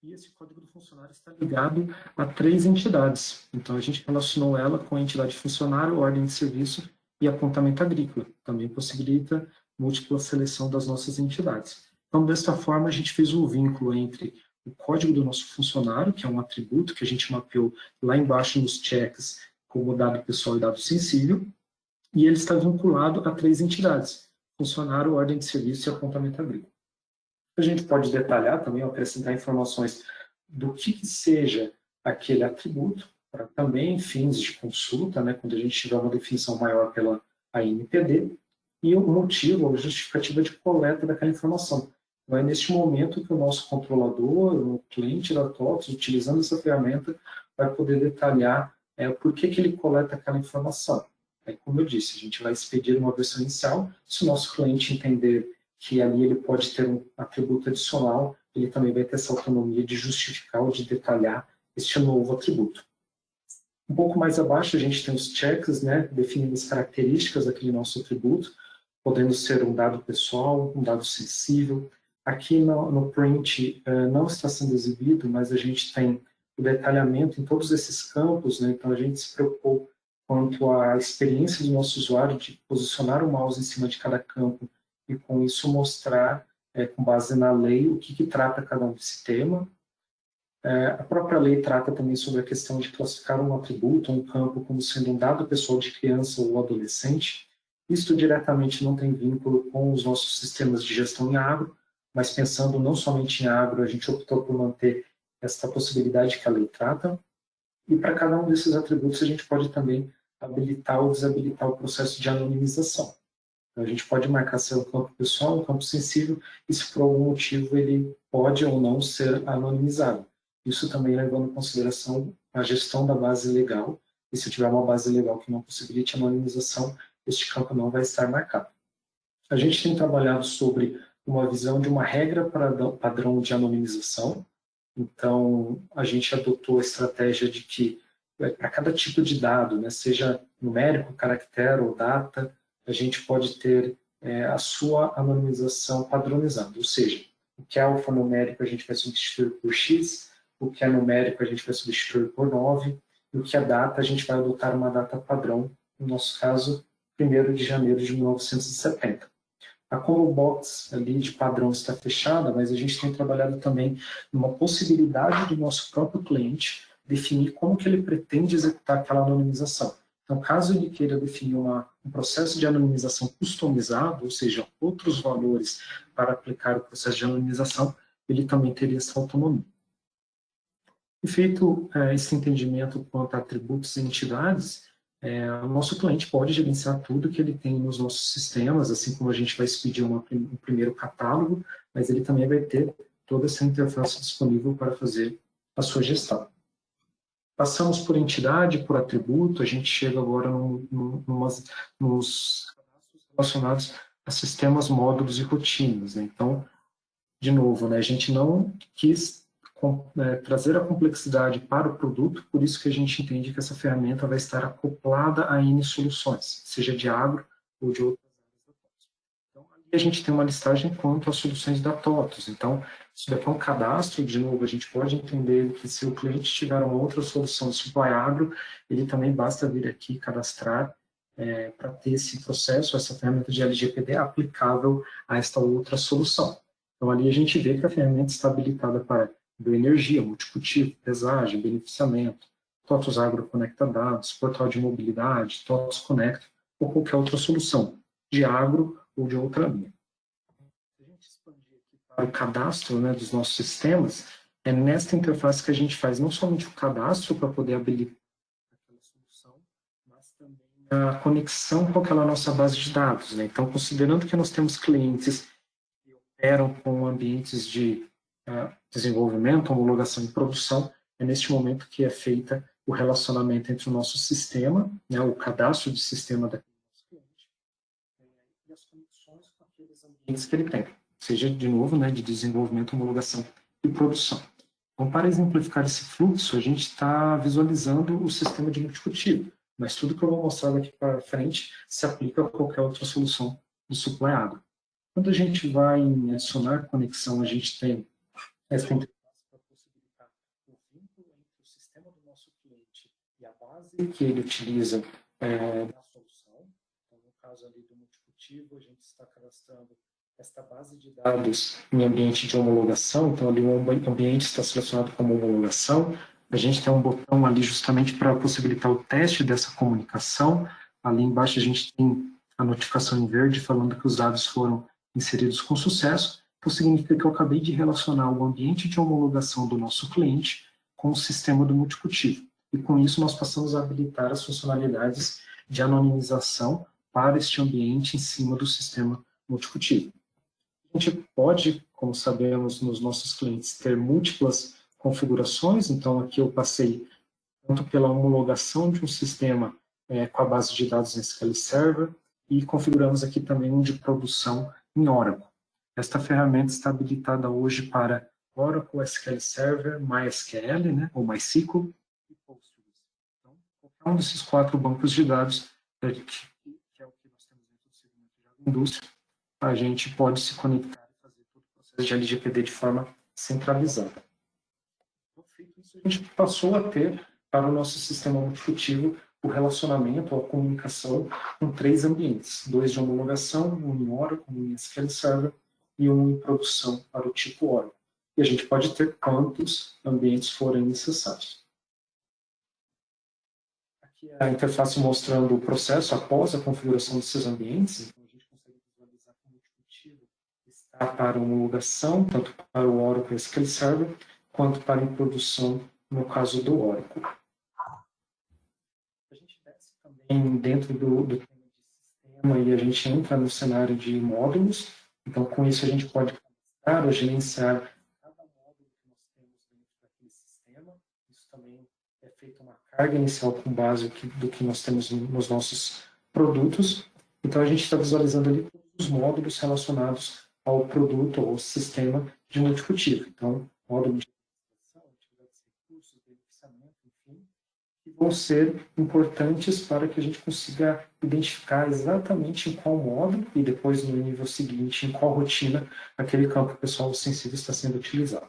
E esse código do funcionário está ligado a 3 entidades. Então, a gente relacionou ela com a entidade funcionário, ordem de serviço e apontamento agrícola. Também possibilita múltipla seleção das nossas entidades. Então, desta forma, a gente fez um vínculo entre o código do nosso funcionário, que é um atributo que a gente mapeou lá embaixo nos checks como dado pessoal e dado sensível, e ele está vinculado a 3 entidades, funcionário, ordem de serviço e apontamento agrícola. A gente pode detalhar também, acrescentar informações do que seja aquele atributo, para também fins de consulta, né, quando a gente tiver uma definição maior pela ANPD, e o motivo, a justificativa de coleta daquela informação. Então, é neste momento que o nosso controlador, o cliente da TOTS, utilizando essa ferramenta, vai poder detalhar por que ele coleta aquela informação. Como eu disse, a gente vai expedir uma versão inicial. Se o nosso cliente entender que ali ele pode ter um atributo adicional, ele também vai ter essa autonomia de justificar ou de detalhar este novo atributo. Um pouco mais abaixo a gente tem os checks, né, definindo as características daquele nosso atributo, podendo ser um dado pessoal, um dado sensível. Aqui no print não está sendo exibido, mas a gente tem o detalhamento em todos esses campos, né, então a gente se preocupou quanto à experiência do nosso usuário de posicionar o mouse em cima de cada campo e com isso mostrar, com base na lei, o que trata cada um desse tema. A própria lei trata também sobre a questão de classificar um atributo, um campo, como sendo um dado pessoal de criança ou adolescente. Isto diretamente não tem vínculo com os nossos sistemas de gestão em agro, mas pensando não somente em agro, a gente optou por manter esta possibilidade que a lei trata. E para cada um desses atributos a gente pode também habilitar ou desabilitar o processo de anonimização. Então, a gente pode marcar se é um campo pessoal, um campo sensível, e se por algum motivo ele pode ou não ser anonimizado. Isso também levando em consideração a gestão da base legal, e se tiver uma base legal que não possibilite a anonimização, este campo não vai estar marcado. A gente tem trabalhado sobre uma visão de uma regra padrão de anonimização. Então, a gente adotou a estratégia de que, para cada tipo de dado, né, seja numérico, caractere ou data, a gente pode ter a sua anonimização padronizada. Ou seja, o que é alfanumérico a gente vai substituir por X, o que é numérico a gente vai substituir por 9, e o que é data a gente vai adotar uma data padrão, no nosso caso, 1º de janeiro de 1970. A combo box ali de padrão está fechada, mas a gente tem trabalhado também numa possibilidade do nosso próprio cliente definir como que ele pretende executar aquela anonimização. Então, caso ele queira definir um processo de anonimização customizado, ou seja, outros valores para aplicar o processo de anonimização, ele também teria essa autonomia. E feito esse entendimento quanto a atributos e entidades, o nosso cliente pode gerenciar tudo que ele tem nos nossos sistemas, assim como a gente vai expedir um primeiro catálogo, mas ele também vai ter toda essa interface disponível para fazer a sua gestão. Passamos por entidade, por atributo, a gente chega agora nos cadastros relacionados a sistemas, módulos e rotinas, né? Então, de novo, né, a gente não quis trazer a complexidade para o produto, por isso que a gente entende que essa ferramenta vai estar acoplada a N soluções, seja de agro ou de outras áreas da TOTOS. Então, ali a gente tem uma listagem quanto às soluções da TOTOS. Então, isso daqui é um cadastro, de novo, a gente pode entender que se o cliente tiver uma outra solução de supply agro, ele também basta vir aqui cadastrar para ter esse processo, essa ferramenta de LGPD aplicável a esta outra solução. Então, ali a gente vê que a ferramenta está habilitada para bioenergia, multicultivo, pesagem, beneficiamento, TOTOS Agro Conecta Dados, portal de mobilidade, TOTOS Conecta, ou qualquer outra solução, de agro ou de outra linha. Se a gente expandir aqui para o cadastro, né, dos nossos sistemas, é nesta interface que a gente faz não somente o cadastro para poder habilitar aquela solução, mas também a conexão com aquela nossa base de dados, né? Então, considerando que nós temos clientes que operam com ambientes de desenvolvimento, homologação e produção, é neste momento que é feita o relacionamento entre o nosso sistema, né, o cadastro de sistema daquele nosso cliente, e as conexões com aqueles ambientes que ele tem, seja, de novo, né, de desenvolvimento, homologação e produção. Então, para exemplificar esse fluxo, a gente está visualizando o sistema de multicultivo, mas tudo que eu vou mostrar daqui para frente se aplica a qualquer outra solução de supply agro. Quando a gente vai em adicionar conexão, a gente tem essa interface para possibilitar o vínculo entre o sistema do nosso cliente e a base que ele utiliza da solução. Então, no caso ali do multicultivo, a gente está cadastrando esta base de dados em ambiente de homologação. Então, ali o ambiente está selecionado como homologação. A gente tem um botão ali justamente para possibilitar o teste dessa comunicação. Ali embaixo a gente tem a notificação em verde falando que os dados foram inseridos com sucesso. Então, significa que eu acabei de relacionar o ambiente de homologação do nosso cliente com o sistema do multicultivo. E com isso, nós passamos a habilitar as funcionalidades de anonimização para este ambiente em cima do sistema multicultivo. A gente pode, como sabemos, nos nossos clientes, ter múltiplas configurações. Então, aqui eu passei tanto pela homologação de um sistema com a base de dados em SQL Server e configuramos aqui também um de produção em Oracle. Esta ferramenta está habilitada hoje para Oracle, SQL Server, MySQL, né, ou MySQL e Postgres. Então, qualquer um desses 4 bancos de dados, que é o que nós temos dentro do segmento de indústria, a gente pode se conectar e fazer todo o processo de LGPD de forma centralizada. Então, feito isso, a gente passou a ter, para o nosso sistema multicultivo, o relacionamento, a comunicação com 3 ambientes, 2 de homologação, um em Oracle, um em SQL Server, e um em produção para o tipo Oracle. E a gente pode ter quantos ambientes forem necessários. Aqui é a interface mostrando o processo após a configuração desses ambientes. Então, a gente consegue visualizar que o multicultivo está para homologação, tanto para o Oracle SQL Server, quanto para em produção, no caso do Oracle. A gente desce também dentro do tema de sistema e a gente entra no cenário de módulos. Então, com isso, a gente pode cadastrar ou gerenciar cada módulo que nós temos dentro daquele sistema. Isso também é feito uma carga inicial com base do que nós temos nos nossos produtos. Então, a gente está visualizando ali todos os módulos relacionados ao produto ou sistema de multicultivo. Então, módulo de administração, atividades de recursos, beneficiamento, enfim, que vão ser importantes para que a gente consiga identificar exatamente em qual módulo e depois no nível seguinte em qual rotina aquele campo pessoal sensível está sendo utilizado.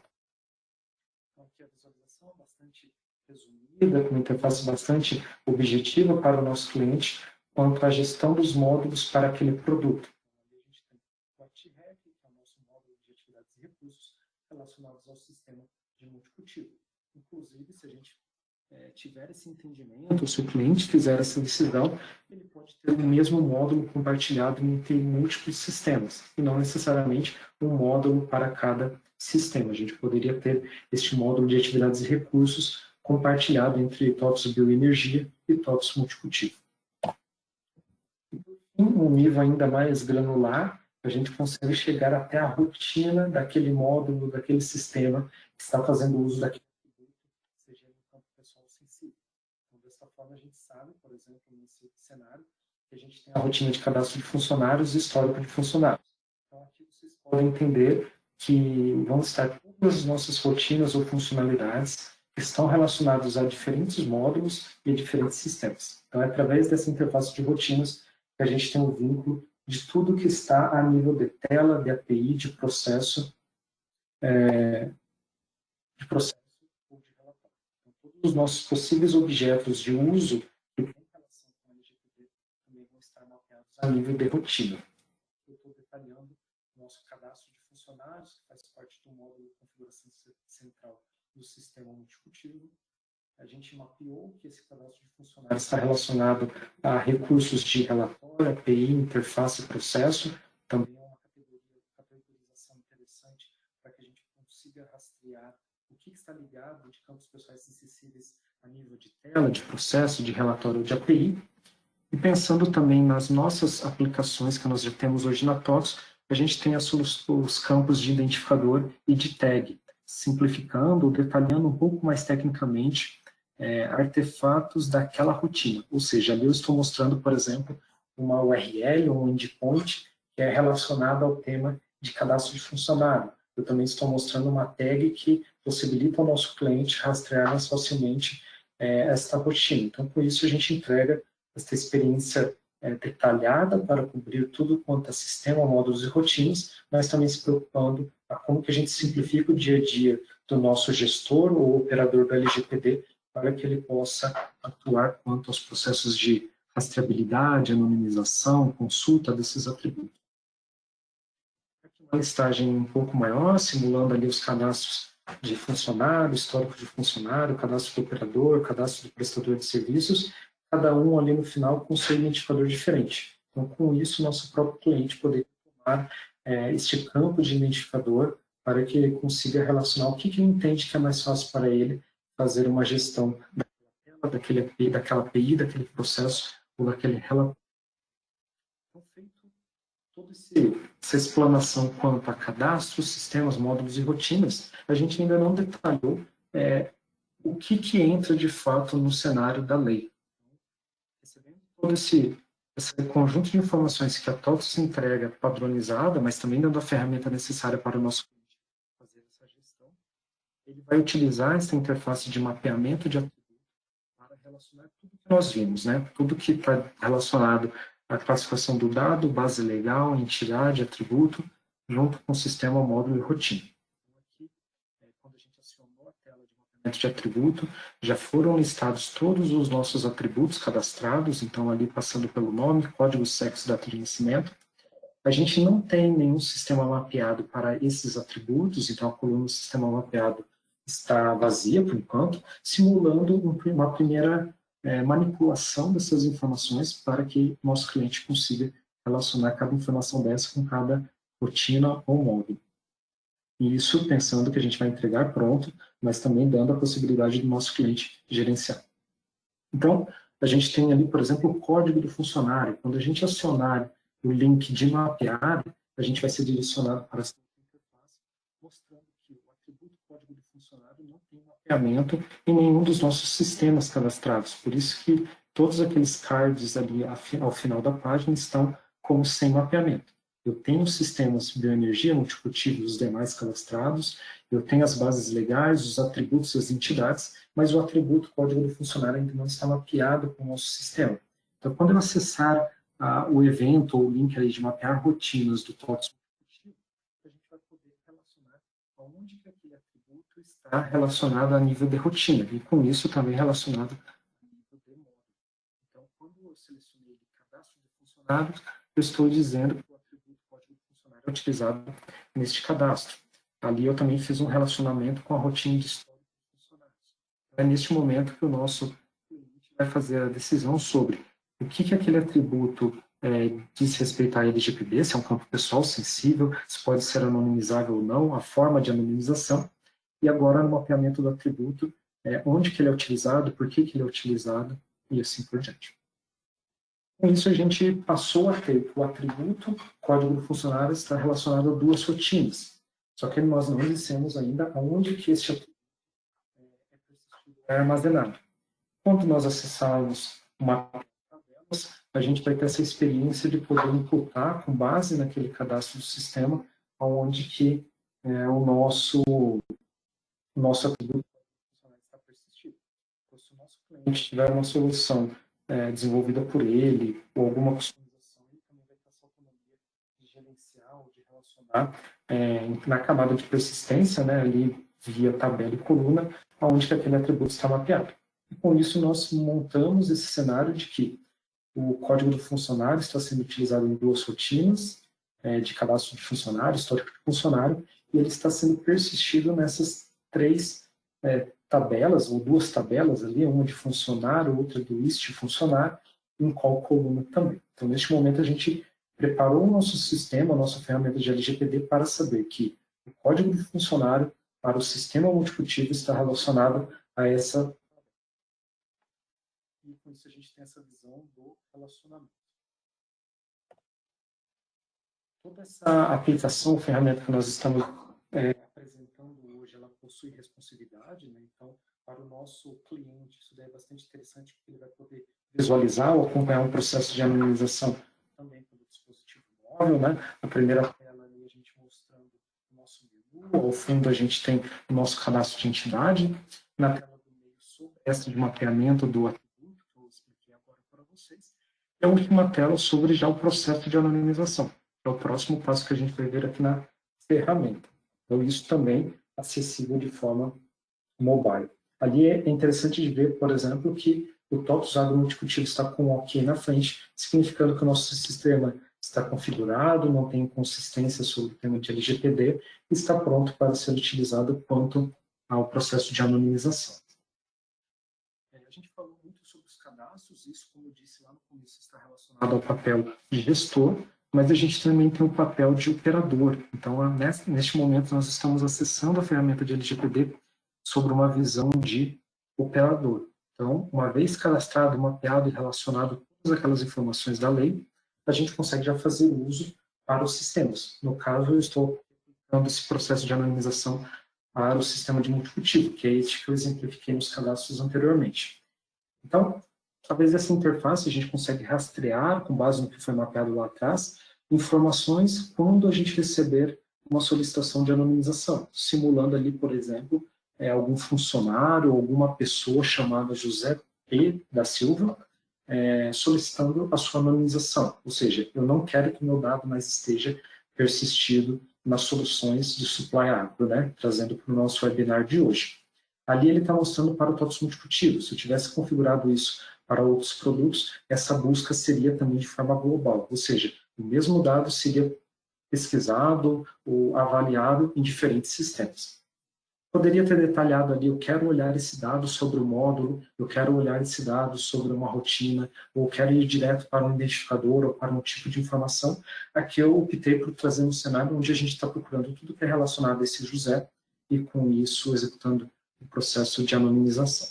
Então, aqui a visualização é bastante resumida, com uma interface bastante objetiva para o nosso cliente quanto à gestão dos módulos para aquele produto. A gente tem o ActiRec, que é o nosso módulo de atividades e recursos relacionados ao sistema de multicultivo. Inclusive, se a gente tiver esse entendimento, se o cliente fizer essa decisão, ele pode ter o mesmo módulo compartilhado entre múltiplos sistemas, e não necessariamente um módulo para cada sistema. A gente poderia ter este módulo de atividades e recursos compartilhado entre TOTOS Bioenergia e TOTOS Multicultivo. Em um nível ainda mais granular, a gente consegue chegar até a rotina daquele módulo, daquele sistema que está fazendo uso daquele seja no campo pessoal sensível. Então, dessa forma, a gente sabe, por exemplo, nesse cenário, a gente tem a rotina de cadastro de funcionários e histórico de funcionários. Então, aqui vocês podem entender que vão estar todas as nossas rotinas ou funcionalidades que estão relacionadas a diferentes módulos e a diferentes sistemas. Então, é através dessa interface de rotinas que a gente tem um vínculo de tudo que está a nível de tela, de API, de processo, ou de relatório. Então, todos os nossos possíveis objetos de uso que têm relação com a LGPD também vão estar mapeados a nível de rotina. Eu estou detalhando o nosso cadastro de funcionários, que faz parte do módulo de configuração central do sistema multicultivo. A gente mapeou que esse cadastro de funcionários está relacionado a recursos de relatório, API, interface e processo. Também é uma categorização interessante para que a gente consiga rastrear o que está ligado de campos pessoais sensíveis a nível de tela, de processo, de relatório, de API. E pensando também nas nossas aplicações que nós já temos hoje na TOTOS, a gente tem os campos de identificador e de tag, simplificando, detalhando um pouco mais tecnicamente artefatos daquela rotina. Ou seja, ali eu estou mostrando, por exemplo, uma URL ou um endpoint que é relacionado ao tema de cadastro de funcionário. Eu também estou mostrando uma tag que possibilita ao nosso cliente rastrear mais facilmente esta rotina. Então, com isso, a gente entrega esta experiência detalhada para cobrir tudo quanto a sistema, módulos e rotinas, mas também se preocupando a como que a gente simplifica o dia a dia do nosso gestor ou operador do LGPD para que ele possa atuar quanto aos processos de rastreabilidade, anonimização, consulta desses atributos. Aqui uma listagem um pouco maior, simulando ali os cadastros de funcionário, histórico de funcionário, cadastro do operador, cadastro do prestador de serviços, cada um ali no final com seu identificador diferente. Então, com isso, nosso próprio cliente poder tomar este campo de identificador para que ele consiga relacionar o que ele entende que é mais fácil para ele fazer uma gestão daquela API, daquele processo ou daquele relatório. Então, feito toda essa explanação quanto a cadastros, sistemas, módulos e rotinas, a gente ainda não detalhou o que entra de fato no cenário da lei. Recebendo todo esse conjunto de informações que a TOTOS entrega padronizada, mas também dando a ferramenta necessária para o nosso cliente fazer essa gestão, ele vai utilizar essa interface de mapeamento de atributos para relacionar tudo que nós vimos, né? Tudo que está relacionado à classificação do dado, base legal, entidade, atributo, junto com o sistema, módulo e rotina. Aqui, quando a gente acionou a tela de mapeamento de atributo, já foram listados todos os nossos atributos cadastrados, então ali passando pelo nome, código, sexo, data de nascimento. A gente não tem nenhum sistema mapeado para esses atributos, então a coluna do sistema mapeado está vazia por enquanto, simulando uma primeira manipulação dessas informações para que nosso cliente consiga relacionar cada informação dessa com cada rotina ou módulo. E isso pensando que a gente vai entregar pronto, mas também dando a possibilidade do nosso cliente gerenciar. Então, a gente tem ali, por exemplo, o código do funcionário. Quando a gente acionar o link de mapear, a gente vai ser direcionado para essa interface, mostrando que o atributo código do funcionário não tem mapeamento em nenhum dos nossos sistemas cadastrados. Por isso que todos aqueles cards ali ao final da página estão como sem mapeamento. Eu tenho sistemas de bioenergia, multicultivo e os demais cadastrados, eu tenho as bases legais, os atributos e as entidades, mas o atributo código do funcionário ainda não está mapeado com o nosso sistema. Então, quando eu acessar o evento ou o link aí de mapear rotinas do TOTOS multicultivo, a gente vai poder relacionar aonde que aquele atributo está relacionado a nível de rotina, e com isso também relacionado a nível de módulo. Então, quando eu selecionei o cadastro de funcionários, eu estou dizendo que o atributo código do funcionário é utilizado neste cadastro. Ali eu também fiz um relacionamento com a rotina de história dos funcionários. É neste momento que o nosso cliente vai fazer a decisão sobre o que aquele atributo diz respeito à LGPD, se é um campo pessoal sensível, se pode ser anonimizável ou não, a forma de anonimização, e agora no mapeamento do atributo, onde que ele é utilizado, por que ele é utilizado, e assim por diante. Com isso, a gente passou a ter o atributo código do funcionário está relacionado a duas rotinas. Só que nós não dissemos ainda aonde que este atributo é armazenado. Quando nós acessarmos uma tabela, a gente vai ter essa experiência de poder imputar, com base naquele cadastro do sistema, onde que o nosso atributo está persistido. Então, se o nosso cliente tiver uma solução desenvolvida por ele, ou alguma customização, ele também vai ter essa autonomia de gerenciar ou de relacionar na camada de persistência, né, ali via tabela e coluna, onde que aquele atributo está mapeado. E com isso nós montamos esse cenário de que o código do funcionário está sendo utilizado em 2 rotinas de cadastro de funcionário, histórico de funcionário, e ele está sendo persistido nessas 3 tabelas, ou 2 tabelas ali, uma de funcionário, outra do list funcionário, em qual coluna também. Então, neste momento, a gente preparou o nosso sistema, a nossa ferramenta de LGPD, para saber que o código do funcionário para o sistema multicultivo está relacionado a essa. E com isso a gente tem essa visão do relacionamento. Toda essa aplicação, ferramenta que nós estamos apresentando hoje, ela possui responsividade, né? Então, para o nosso cliente, isso daí é bastante interessante, porque ele vai poder visualizar ou acompanhar um processo de anonimização também pelo dispositivo móvel, né? A primeira tela ali, a gente mostrando o nosso menu, ao fundo a gente tem o nosso cadastro de entidade, na tela do meio, sobre essa de mapeamento do atributo, que eu expliquei agora para vocês, e a última tela sobre já o processo de anonimização. É o próximo passo que a gente vai ver aqui na ferramenta. Então, isso também é acessível de forma mobile. Ali é interessante de ver, por exemplo, que o TOTOS multicultivo está com OK na frente, significando que o nosso sistema está configurado, não tem inconsistência sobre o tema de LGPD, e está pronto para ser utilizado quanto ao processo de anonimização. A gente falou muito sobre os cadastros, isso, como eu disse lá no começo, está relacionado ao papel de gestor, mas a gente também tem o papel de operador. Então, neste momento, nós estamos acessando a ferramenta de LGPD sobre uma visão de operador. Então, uma vez cadastrado, mapeado e relacionado todas aquelas informações da lei, a gente consegue já fazer uso para os sistemas. No caso, eu estou aplicando esse processo de anonimização para o sistema de multicultivo, que é este que eu exemplifiquei nos cadastros anteriormente. Então, através dessa interface, a gente consegue rastrear, com base no que foi mapeado lá atrás, informações quando a gente receber uma solicitação de anonimização, simulando ali, por exemplo, algum funcionário, alguma pessoa chamada José P. da Silva, solicitando a sua anonimização. Ou seja, eu não quero que o meu dado mais esteja persistido nas soluções de supply agro, né? Trazendo para o nosso webinar de hoje. Ali ele está mostrando para o TOTOS multicultivo. Se eu tivesse configurado isso para outros produtos, essa busca seria também de forma global, ou seja, o mesmo dado seria pesquisado ou avaliado em diferentes sistemas. Poderia ter detalhado ali, eu quero olhar esse dado sobre o módulo, eu quero olhar esse dado sobre uma rotina, ou quero ir direto para um identificador ou para um tipo de informação. Aqui eu optei por trazer um cenário onde a gente está procurando tudo que é relacionado a esse José e com isso executando o processo de anonimização.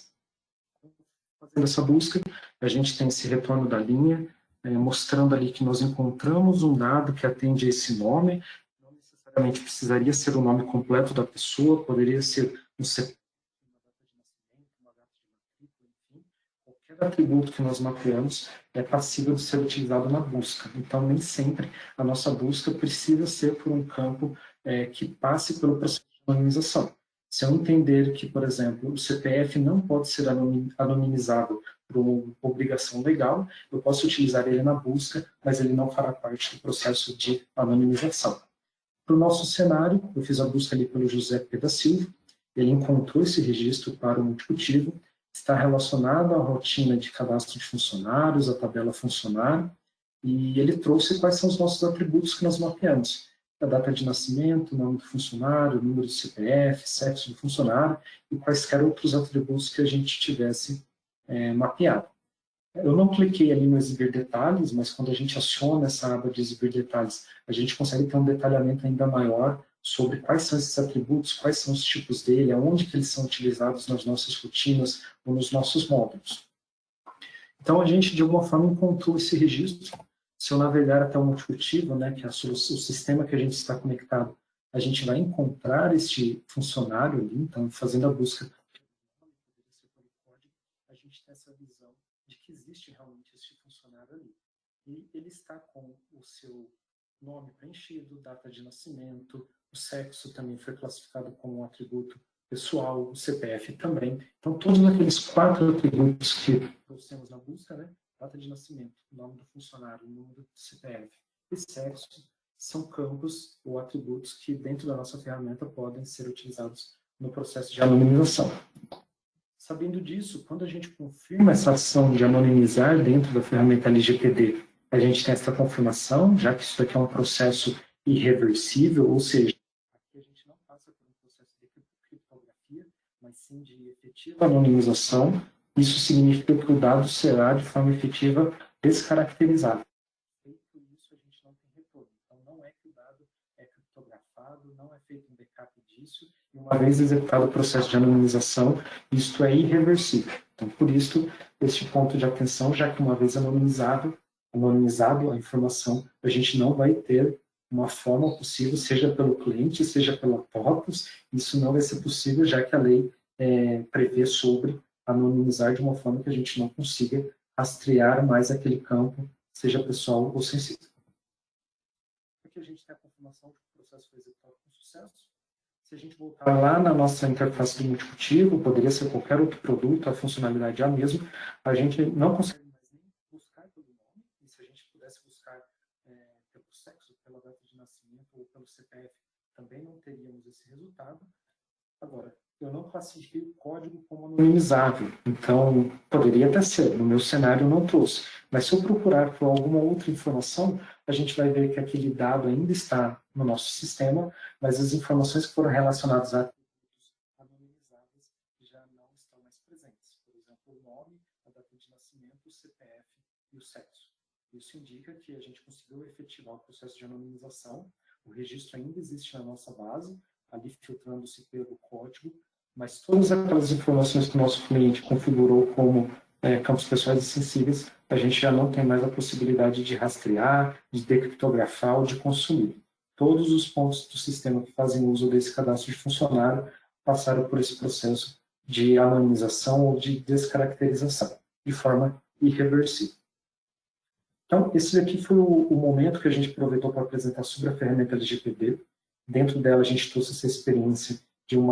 Fazendo essa busca, a gente tem esse retorno da linha, mostrando ali que nós encontramos um dado que atende a esse nome. Não necessariamente precisaria ser o nome completo da pessoa, poderia ser um CPF, uma data de nascimento, uma data de matrícula, enfim. Qualquer atributo que nós mapeamos é passível de ser utilizado na busca. Então, nem sempre a nossa busca precisa ser por um campo que passe pelo processo de anonimização. Se eu entender que, por exemplo, o CPF não pode ser anonimizado por obrigação legal, eu posso utilizar ele na busca, mas ele não fará parte do processo de anonimização. Para o nosso cenário, eu fiz a busca ali pelo José P. da Silva, ele encontrou esse registro para o multicultivo, está relacionado à rotina de cadastro de funcionários, à tabela funcionário, e ele trouxe quais são os nossos atributos que nós mapeamos. A data de nascimento, o nome do funcionário, o número do CPF, sexo do funcionário e quaisquer outros atributos que a gente tivesse mapeado. Eu não cliquei ali no exibir detalhes, mas quando a gente aciona essa aba de exibir detalhes, a gente consegue ter um detalhamento ainda maior sobre quais são esses atributos, quais são os tipos dele, aonde que eles são utilizados nas nossas rotinas ou nos nossos módulos. Então, a gente, de alguma forma, encontrou esse registro. Se eu navegar até o multicultivo, né, que é o sistema que a gente está conectado, a gente vai encontrar este funcionário ali, então, fazendo a busca, a gente tem essa visão visão de que existe realmente esse funcionário ali. E ele está com o seu nome preenchido, data de nascimento, o sexo também foi classificado como um atributo pessoal, o CPF também. Então, todos aqueles 4 atributos que trouxemos na busca, né? Data de nascimento, nome do funcionário, número do CPF e sexo, são campos ou atributos que, dentro da nossa ferramenta, podem ser utilizados no processo de anonimização. Sabendo disso, quando a gente confirma essa ação de anonimizar dentro da ferramenta LGPD, a gente tem essa confirmação, já que isso aqui é um processo irreversível, ou seja, aqui a gente não passa por um processo de criptografia, mas sim de efetiva anonimização. Isso significa que o dado será, de forma efetiva, descaracterizado. Feito isso, a gente não tem retorno. Então, não é que o dado é criptografado, não é feito um backup disso, e uma vez executado o processo de anonimização, isto é irreversível. Então, por isso, este ponto de atenção, já que uma vez anonimizado a informação, a gente não vai ter uma forma possível, seja pelo cliente, seja pela TOTUS, isso não vai ser possível, já que a lei prevê sobre anonimizar de uma forma que a gente não consiga rastrear mais aquele campo, seja pessoal ou sensível. Aqui a gente tem a confirmação de que o processo foi executado com sucesso. Se a gente voltar lá na nossa interface do multicultivo, poderia ser qualquer outro produto, a funcionalidade é a mesma, a gente não consegue mais nem buscar pelo nome, e se a gente pudesse buscar pelo sexo, pela data de nascimento ou pelo CPF, também não teríamos esse resultado. Agora, eu não classifiquei o código como anonimizável, então poderia até ser, no meu cenário não trouxe. Mas se eu procurar por alguma outra informação, a gente vai ver que aquele dado ainda está no nosso sistema, mas as informações que foram relacionadas a atributos anonimizáveis já não estão mais presentes. Por exemplo, o nome, a data de nascimento, o CPF e o sexo. Isso indica que a gente conseguiu efetivar o processo de anonimização, o registro ainda existe na nossa base, ali filtrando-se pelo código, mas todas aquelas informações que o nosso cliente configurou como campos pessoais e sensíveis, a gente já não tem mais a possibilidade de rastrear, de decriptografar ou de consumir. Todos os pontos do sistema que fazem uso desse cadastro de funcionário passaram por esse processo de anonimização ou de descaracterização, de forma irreversível. Então, esse aqui foi o momento que a gente aproveitou para apresentar sobre a ferramenta LGPD. Dentro dela, a gente trouxe essa experiência de um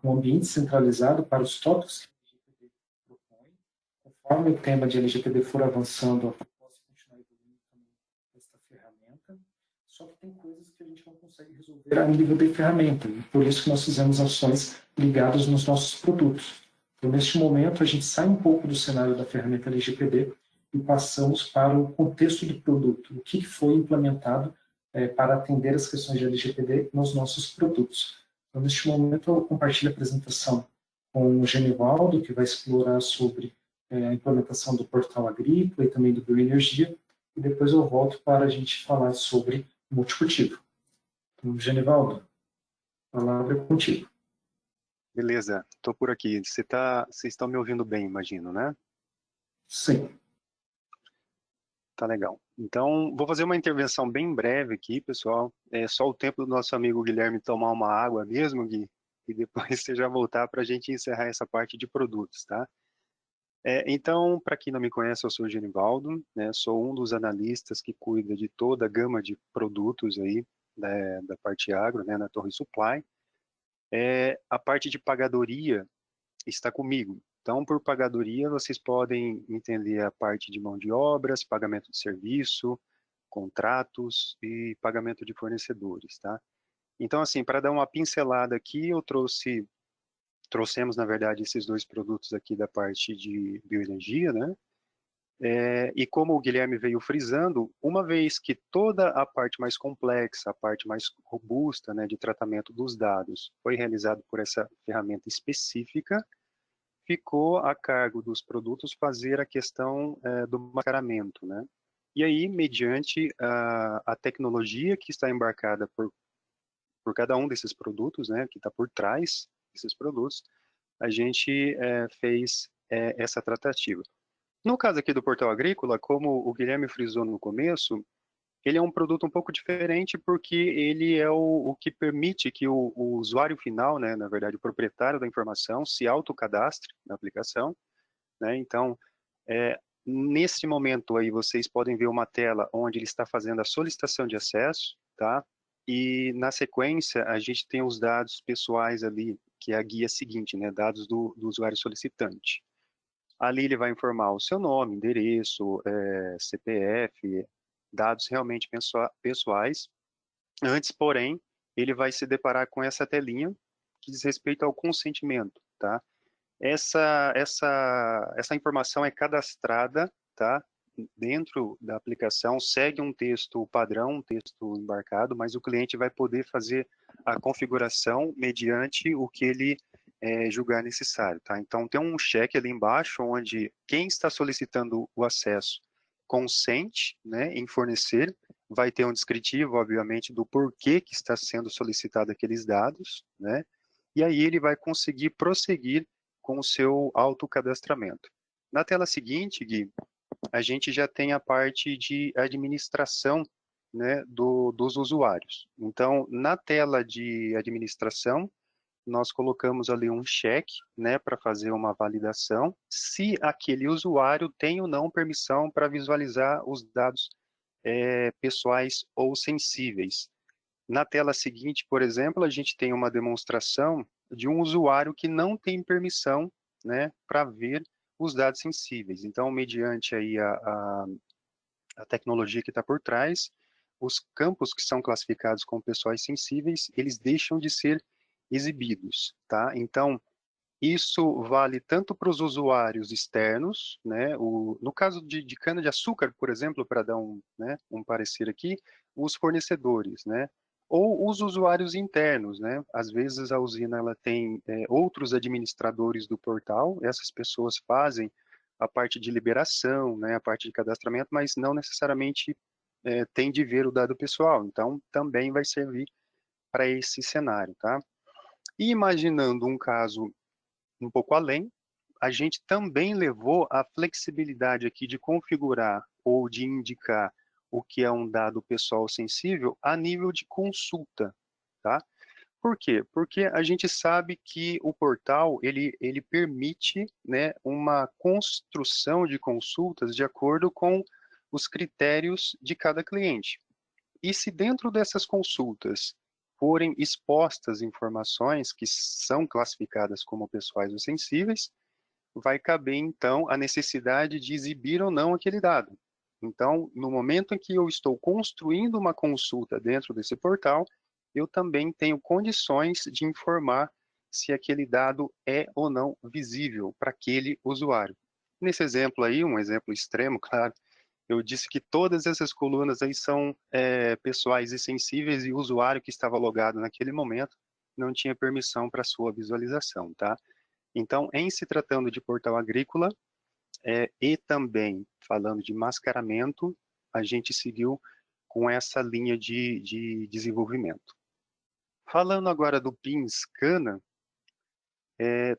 ambiente centralizado para os tópicos que a LGPD propõe. Conforme o tema de LGPD for avançando, eu posso continuar evoluindo também esta ferramenta. Só que tem coisas que a gente não consegue resolver a nível de ferramenta. E por isso que nós fizemos ações ligadas nos nossos produtos. Então, neste momento, a gente sai um pouco do cenário da ferramenta LGPD e passamos para o contexto do produto. O que foi implementado para atender as questões de LGPD nos nossos produtos. Então, neste momento, eu compartilho a apresentação com o Genivaldo, que vai explorar sobre a implementação do portal agrícola e também do Bioenergia, e depois eu volto para a gente falar sobre multicultivo. Então, Genivaldo, a palavra é contigo. Beleza, estou por aqui. Vocês estão me ouvindo bem, imagino, né? Sim. Tá legal. Então, vou fazer uma intervenção bem breve aqui, pessoal. É só o tempo do nosso amigo Guilherme tomar uma água mesmo, Gui, e depois você já voltar para a gente encerrar essa parte de produtos, tá? Então, para quem não me conhece, eu sou o Genivaldo, né? Sou um dos analistas que cuida de toda a gama de produtos aí da parte agro, né, na Torre Supply. A parte de pagadoria está comigo. Então, por pagadoria, vocês podem entender a parte de mão de obras, pagamento de serviço, contratos e pagamento de fornecedores, tá? Então, assim, para dar uma pincelada aqui, trouxemos, na verdade, esses 2 produtos aqui da parte de bioenergia, né? E como o Guilherme veio frisando, uma vez que toda a parte mais complexa, a parte mais robusta, né, de tratamento dos dados foi realizado por essa ferramenta específica, ficou a cargo dos produtos fazer a questão do mascaramento, né? E aí, mediante a tecnologia que está embarcada por cada um desses produtos, né, que está por trás desses produtos, a gente fez essa tratativa. No caso aqui do Portal Agrícola, como o Guilherme frisou no começo, ele é um produto um pouco diferente porque ele é o que permite que o usuário final, né, na verdade o proprietário da informação, se autocadastre na aplicação, né? Então, Nesse momento aí, vocês podem ver uma tela onde ele está fazendo a solicitação de acesso, tá? E na sequência, a gente tem os dados pessoais ali, que é a guia seguinte, né? Dados do usuário solicitante. Ali ele vai informar o seu nome, endereço, CPF, dados realmente pessoais. Antes, porém, ele vai se deparar com essa telinha que diz respeito ao consentimento, tá? Essa informação é cadastrada, tá? Dentro da aplicação, segue um texto padrão, um texto embarcado, mas o cliente vai poder fazer a configuração mediante o que ele julgar necessário, tá? Então, tem um cheque ali embaixo, onde quem está solicitando o acesso consente, né, em fornecer, vai ter um descritivo, obviamente, do porquê que está sendo solicitado aqueles dados, né? E aí ele vai conseguir prosseguir com o seu autocadastramento. Na tela seguinte, Gui, a gente já tem a parte de administração, né, dos usuários. Então, na tela de administração, nós colocamos ali um cheque, né, para fazer uma validação, se aquele usuário tem ou não permissão para visualizar os dados pessoais ou sensíveis. Na tela seguinte, por exemplo, a gente tem uma demonstração de um usuário que não tem permissão, né, para ver os dados sensíveis. Então, mediante aí a tecnologia que está por trás, os campos que são classificados como pessoais sensíveis, eles deixam de ser exibidos, tá? Então, isso vale tanto para os usuários externos, né? No caso de cana-de-açúcar, por exemplo, para dar um parecer aqui, os fornecedores, né? Ou os usuários internos, né? Às vezes a usina ela tem outros administradores do portal, essas pessoas fazem a parte de liberação, né? A parte de cadastramento, mas não necessariamente tem de ver o dado pessoal. Então, também vai servir para esse cenário, tá? E imaginando um caso um pouco além, a gente também levou a flexibilidade aqui de configurar ou de indicar o que é um dado pessoal sensível a nível de consulta, tá? Por quê? Porque a gente sabe que o portal, ele permite, né, uma construção de consultas de acordo com os critérios de cada cliente. E se dentro dessas consultas forem expostas informações que são classificadas como pessoais ou sensíveis, vai caber, então, a necessidade de exibir ou não aquele dado. Então, no momento em que eu estou construindo uma consulta dentro desse portal, eu também tenho condições de informar se aquele dado é ou não visível para aquele usuário. Nesse exemplo aí, um exemplo extremo, claro, eu disse que todas essas colunas aí são pessoais e sensíveis e o usuário que estava logado naquele momento não tinha permissão para sua visualização, tá? Então, em se tratando de portal agrícola e também falando de mascaramento, a gente seguiu com essa linha de desenvolvimento. Falando agora do PINS Cana,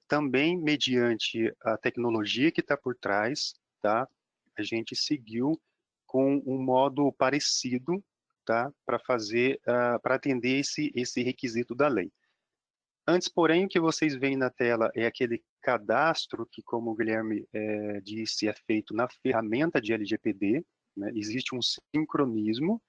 também mediante a tecnologia que está por trás, tá? A gente seguiu com um modo parecido, tá? Para fazer, para atender esse requisito da lei. Antes, porém, o que vocês veem na tela é aquele cadastro que, como o Guilherme disse, é feito na ferramenta de LGPD, né? Existe um sincronismo,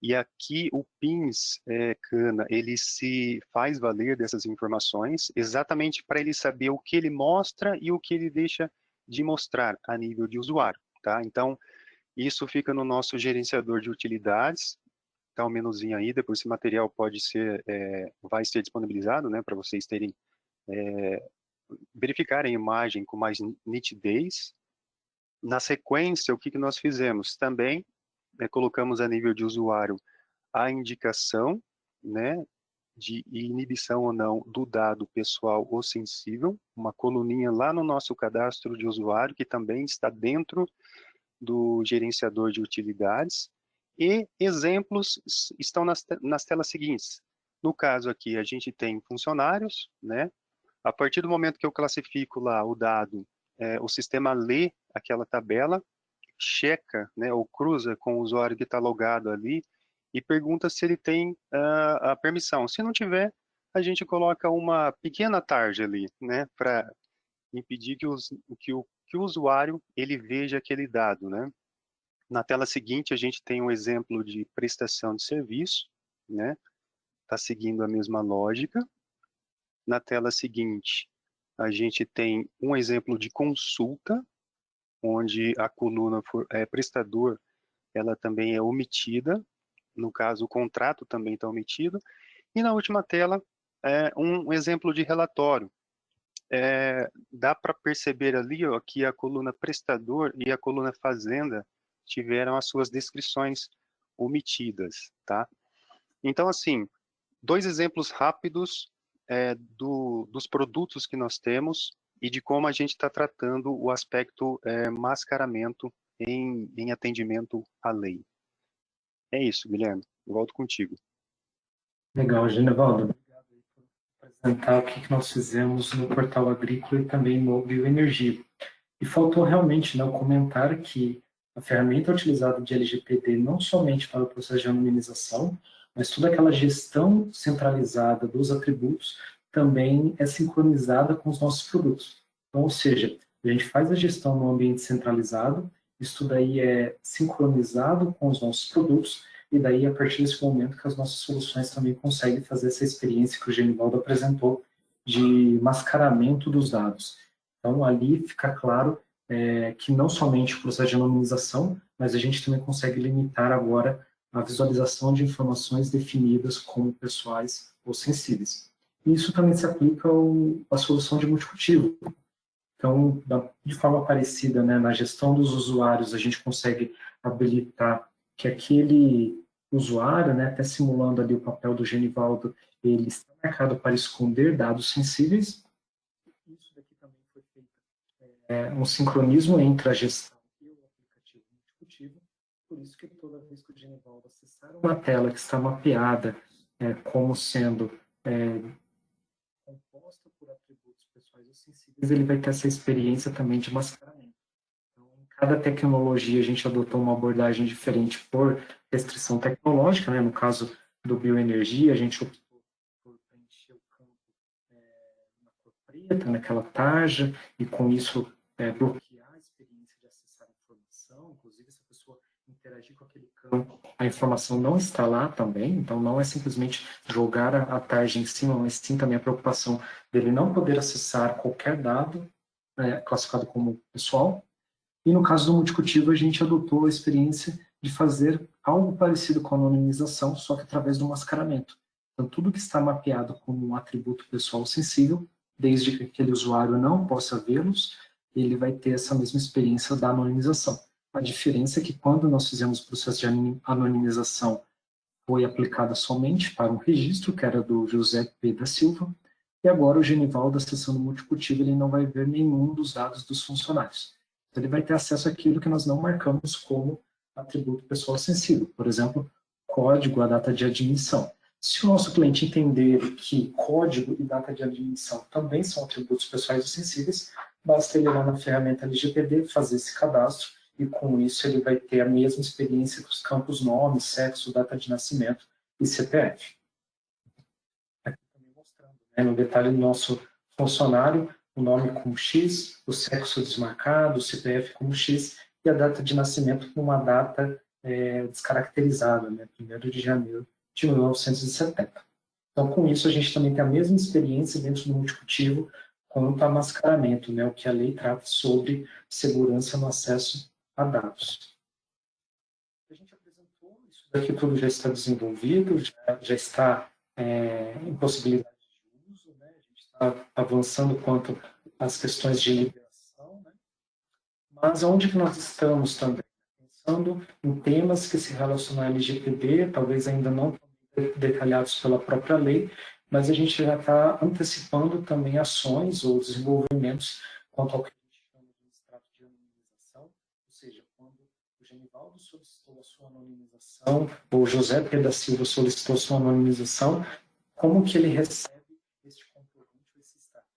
e aqui o PINS Cana, ele se faz valer dessas informações exatamente para ele saber o que ele mostra e o que ele deixa de mostrar a nível de usuário, tá? Então, isso fica no nosso gerenciador de utilidades, tá o menuzinho aí, depois esse material pode ser, vai ser disponibilizado, né, para vocês terem, verificarem a imagem com mais nitidez. Na sequência, o que nós fizemos? Também colocamos a nível de usuário a indicação, né, de inibição ou não do dado pessoal ou sensível, uma coluninha lá no nosso cadastro de usuário, que também está dentro do gerenciador de utilidades, e exemplos estão nas telas seguintes. No caso aqui, a gente tem funcionários, né? A partir do momento que eu classifico lá o dado, o sistema lê aquela tabela, checa, né, ou cruza com o usuário que está logado ali e pergunta se ele tem a permissão. Se não tiver, a gente coloca uma pequena tarja ali, né, para impedir que que o usuário ele veja aquele dado, né? Na tela seguinte, a gente tem um exemplo de prestação de serviço, né? Está seguindo a mesma lógica. Na tela seguinte, a gente tem um exemplo de consulta, onde a coluna prestador, ela também é omitida. No caso, o contrato também está omitido. E na última tela, um exemplo de relatório. Dá para perceber ali, ó, que a coluna prestador e a coluna fazenda tiveram as suas descrições omitidas, tá? Então, assim, 2 exemplos rápidos dos produtos que nós temos e de como a gente está tratando o aspecto mascaramento em atendimento à lei. É isso, Guilherme. Eu volto contigo. Legal, Genivaldo. Obrigado aí por apresentar o que nós fizemos no Portal Agrícola e também no Bioenergia. E faltou realmente, né, comentar que a ferramenta utilizada de LGPD não somente para o processo de anonimização, mas toda aquela gestão centralizada dos atributos também é sincronizada com os nossos produtos. Então, ou seja, a gente faz a gestão no ambiente centralizado, isso daí é sincronizado com os nossos produtos, e daí, a partir desse momento, que as nossas soluções também conseguem fazer essa experiência que o Genivaldo apresentou de mascaramento dos dados. Então, ali fica claro que não somente o processo de anonimização, mas a gente também consegue limitar agora a visualização de informações definidas como pessoais ou sensíveis. E isso também se aplica à solução de multicultivo. Então, de forma parecida, né, na gestão dos usuários, a gente consegue habilitar que aquele usuário, né, até simulando ali o papel do Genivaldo, ele está marcado para esconder dados sensíveis. Isso daqui também foi feito um sincronismo entre a gestão e o aplicativo multicultivo. Por isso que toda vez que o Genivaldo acessar uma tela que está mapeada como sendo composta por atributos pessoais ou sensíveis, ele vai ter essa experiência também de mascaramento. Então, em cada tecnologia, a gente adotou uma abordagem diferente por restrição tecnológica, né? No caso do bioenergia, a gente optou por preencher o campo na cor preta, naquela tarja, e com isso bloquear a experiência de acessar a informação. Inclusive, se a pessoa interagir com aquele campo, a informação não está lá também, então não é simplesmente jogar a tarja em cima, mas sim também a preocupação dele não poder acessar qualquer dado classificado como pessoal. E no caso do multicultivo, a gente adotou a experiência de fazer algo parecido com a anonimização, só que através do mascaramento. Então, tudo que está mapeado como um atributo pessoal sensível, desde que aquele usuário não possa vê-los, ele vai ter essa mesma experiência da anonimização. A diferença é que quando nós fizemos o processo de anonimização, foi aplicada somente para um registro, que era do José P. da Silva, e agora o Genivaldo, acessando o multicultivo, ele não vai ver nenhum dos dados dos funcionários. Então, ele vai ter acesso àquilo que nós não marcamos como atributo pessoal sensível, por exemplo, código, a data de admissão. Se o nosso cliente entender que código e data de admissão também são atributos pessoais ou sensíveis, basta ele ir lá na ferramenta LGPD, fazer esse cadastro, e com isso ele vai ter a mesma experiência que os campos nome, sexo, data de nascimento e CPF. Aqui também mostrando, né, no detalhe do nosso funcionário, o nome como X, o sexo desmarcado, o CPF como X e a data de nascimento com uma data descaracterizada, né, 1º de janeiro de 1970. Então, com isso, a gente também tem a mesma experiência dentro do multicultivo quanto a mascaramento, né, o que a lei trata sobre segurança no acesso a dados. A gente apresentou, isso daqui tudo já está desenvolvido, já está em possibilidade de uso, né? A gente está avançando quanto às questões de liberação, né? Mas onde que nós estamos também? Pensando em temas que se relacionam à LGPD, talvez ainda não detalhados pela própria lei, mas a gente já está antecipando também ações ou desenvolvimentos quanto ao que a gente chama de extrato de anonimização, ou seja, quando o Genivaldo solicitou a sua anonimização, ou o José P. da Silva solicitou a sua anonimização, como que ele recebe este comprovante, esse extrato.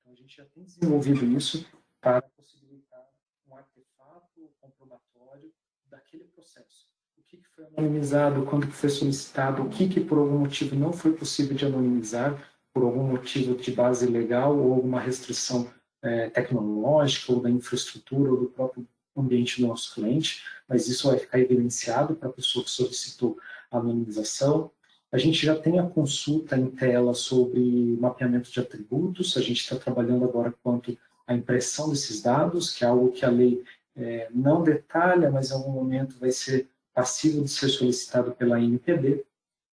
Então, a gente já tem desenvolvido isso para possibilitar um artefato comprobatório daquele processo. O que foi anonimizado, quando que foi solicitado, o que por algum motivo não foi possível de anonimizar, por algum motivo de base legal ou alguma restrição tecnológica ou da infraestrutura ou do próprio ambiente do nosso cliente, mas isso vai ficar evidenciado para a pessoa que solicitou a anonimização. A gente já tem a consulta em tela sobre mapeamento de atributos, a gente está trabalhando agora quanto à impressão desses dados, que é algo que a lei não detalha, mas em algum momento vai ser passível de ser solicitado pela ANPD,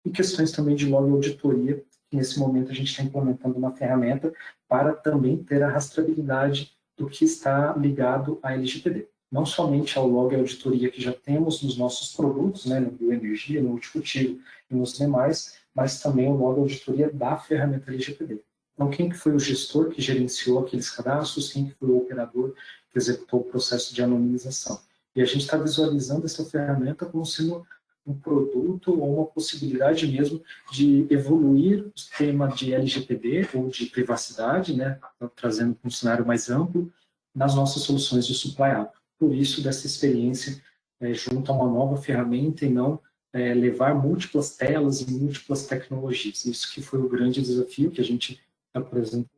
e questões também de log e auditoria, que nesse momento a gente está implementando uma ferramenta para também ter a rastreabilidade do que está ligado à LGPD. Não somente ao log e auditoria que já temos nos nossos produtos, né, no bioenergia, no multicultivo e nos demais, mas também o log e auditoria da ferramenta LGPD. Então, quem que foi o gestor que gerenciou aqueles cadastros, quem que foi o operador que executou o processo de anonimização. E a gente está visualizando essa ferramenta como sendo um produto ou uma possibilidade mesmo de evoluir o tema de LGPD ou de privacidade, né, trazendo um cenário mais amplo, nas nossas soluções de supply app. Por isso, dessa experiência junto a uma nova ferramenta e não levar múltiplas telas e múltiplas tecnologias. Isso que foi o grande desafio que a gente apresentou.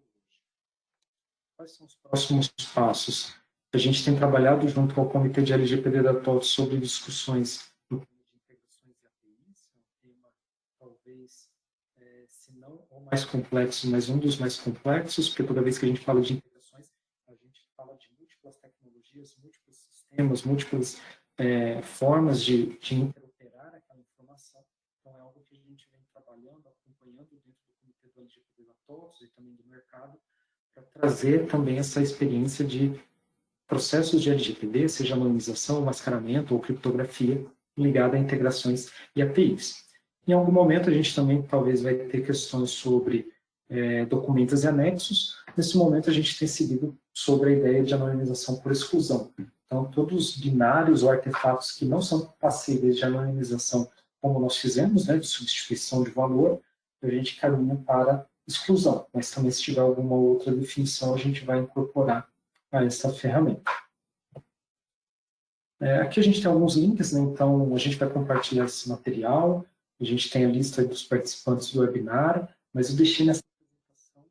Quais são os próximos passos? A gente tem trabalhado junto ao Comitê de LGPD da TOTS sobre discussões no tema de integrações e APIs, um tema talvez, se não o mais complexo, mas um dos mais complexos, porque toda vez que a gente fala de integrações, a gente fala de múltiplas tecnologias, múltiplos sistemas, múltiplas formas de interoperar aquela informação. Então, é algo que a gente vem trabalhando, acompanhando dentro do Comitê do LGPD da TOTS e também do mercado, para trazer também essa experiência de processos de LGPD, seja anonimização, mascaramento ou criptografia, ligada a integrações e APIs. Em algum momento, a gente também talvez vai ter questões sobre documentos e anexos. Nesse momento, a gente tem seguido sobre a ideia de anonimização por exclusão. Então, todos os binários ou artefatos que não são passíveis de anonimização, como nós fizemos, né, de substituição de valor, a gente caminha para exclusão, mas também se tiver alguma outra definição, a gente vai incorporar a essa ferramenta. Aqui a gente tem alguns links, né? Então a gente vai compartilhar esse material, a gente tem a lista dos participantes do webinar, mas eu deixei nessa apresentação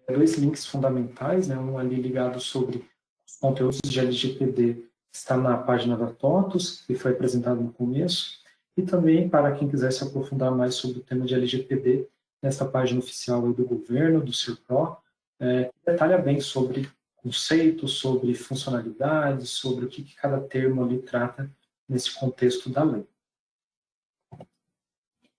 dois links fundamentais, né? Um ali ligado sobre os conteúdos de LGPD, que está na página da TOTOS, que foi apresentado no começo, e também para quem quiser se aprofundar mais sobre o tema de LGPD, nessa página oficial aí do governo, do CIRPRO, que detalha bem sobre conceitos, sobre funcionalidades, sobre o que cada termo ali trata nesse contexto da lei.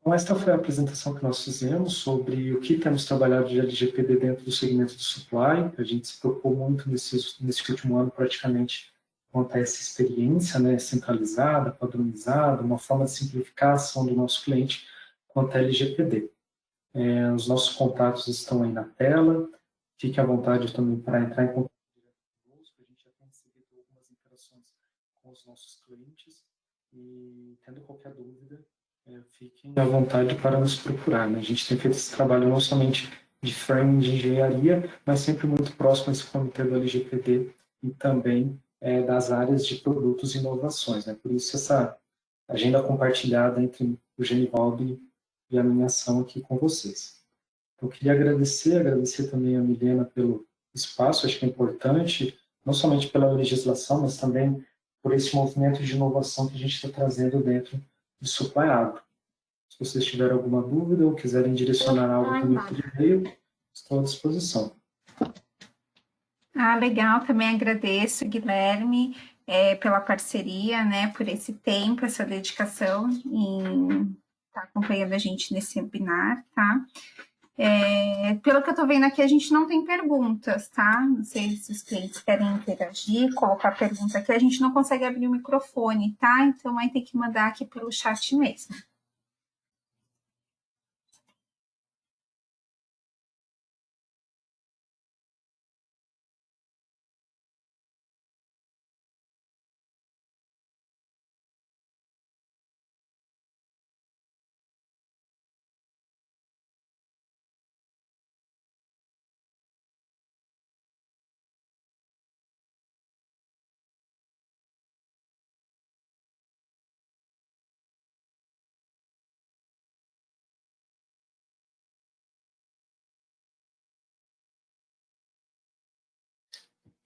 Então, esta foi a apresentação que nós fizemos sobre o que temos trabalhado de LGPD dentro do segmento do supply. A gente se preocupou muito nesse último ano, praticamente, quanto a essa experiência, né, centralizada, padronizada, uma forma de simplificar a ação do nosso cliente quanto a LGPD. Os nossos contatos estão aí na tela. Fique à vontade também para entrar em contato conosco. A gente já tem recebido algumas interações com os nossos clientes e, tendo qualquer dúvida, fiquem à vontade para nos procurar. Né? A gente tem feito esse trabalho não somente de framing de engenharia, mas sempre muito próximo a esse comitê do LGPD e também das áreas de produtos e inovações. Né? Por isso, essa agenda compartilhada entre o Genivaldo e a minha ação aqui com vocês. Eu queria agradecer também a Milena pelo espaço, acho que é importante, não somente pela legislação, mas também por esse movimento de inovação que a gente está trazendo dentro do Supply Agro. Se vocês tiverem alguma dúvida ou quiserem direcionar algo também por e-mail, estou à disposição. Legal, também agradeço, Guilherme, pela parceria, né, por esse tempo, essa dedicação em estar acompanhando a gente nesse webinar, tá? Pelo que eu tô vendo aqui, a gente não tem perguntas, tá? Não sei se os clientes querem interagir, colocar pergunta aqui, a gente não consegue abrir o microfone, tá? Então, vai ter que mandar aqui pelo chat mesmo.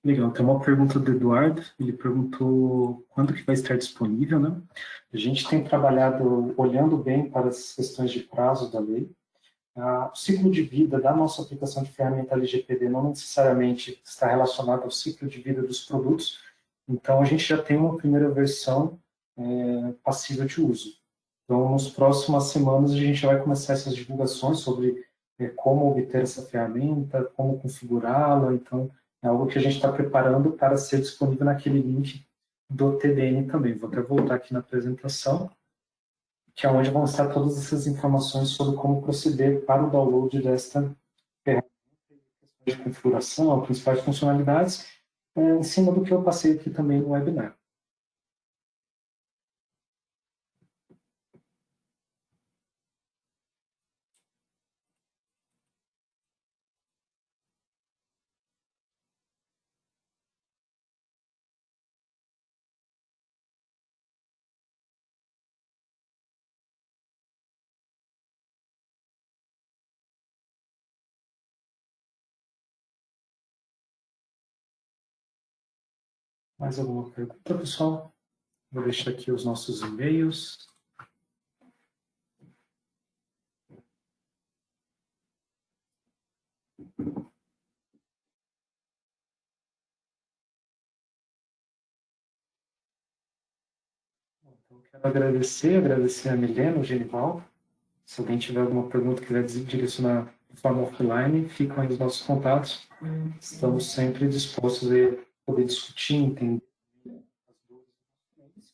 Legal, tem uma pergunta do Eduardo, ele perguntou quando que vai estar disponível, né? A gente tem trabalhado olhando bem para as questões de prazo da lei. O ciclo de vida da nossa aplicação de ferramenta LGPD não necessariamente está relacionado ao ciclo de vida dos produtos, então a gente já tem uma primeira versão passível de uso. Então, nas próximas semanas, a gente vai começar essas divulgações sobre como obter essa ferramenta, como configurá-la, então é algo que a gente está preparando para ser disponível naquele link do TDN também. Vou até voltar aqui na apresentação, que é onde vão estar todas essas informações sobre como proceder para o download desta ferramenta, de configuração, principais funcionalidades, em cima do que eu passei aqui também no webinar. Mais alguma pergunta, pessoal? Vou deixar aqui os nossos e-mails. Então, quero agradecer a Milena, o Genival. Se alguém tiver alguma pergunta que quiser direcionar de forma offline, ficam aí os nossos contatos. Estamos sempre dispostos a poder discutir, entender as dúvidas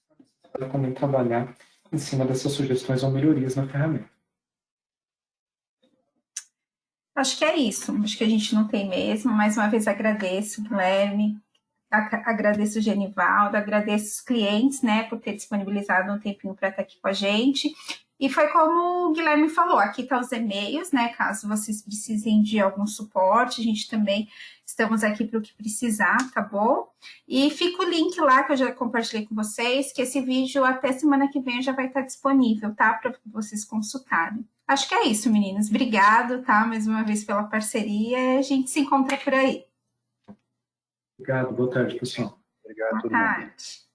e também trabalhar em cima dessas sugestões ou melhorias na ferramenta. Acho que é isso. Acho que a gente não tem mesmo. Mais uma vez agradeço, Guilherme, agradeço o Genivaldo, agradeço os clientes, né, por ter disponibilizado um tempinho para estar aqui com a gente. E foi como o Guilherme falou, aqui estão os e-mails, né, caso vocês precisem de algum suporte, a gente também estamos aqui para o que precisar, tá bom? E fica o link lá que eu já compartilhei com vocês, que esse vídeo até semana que vem já vai estar disponível, tá? Para vocês consultarem. Acho que é isso, meninas. Obrigado, tá? Mais uma vez pela parceria. A gente se encontra por aí. Obrigado. Boa tarde, pessoal. Obrigado a Boa todo mundo. tarde.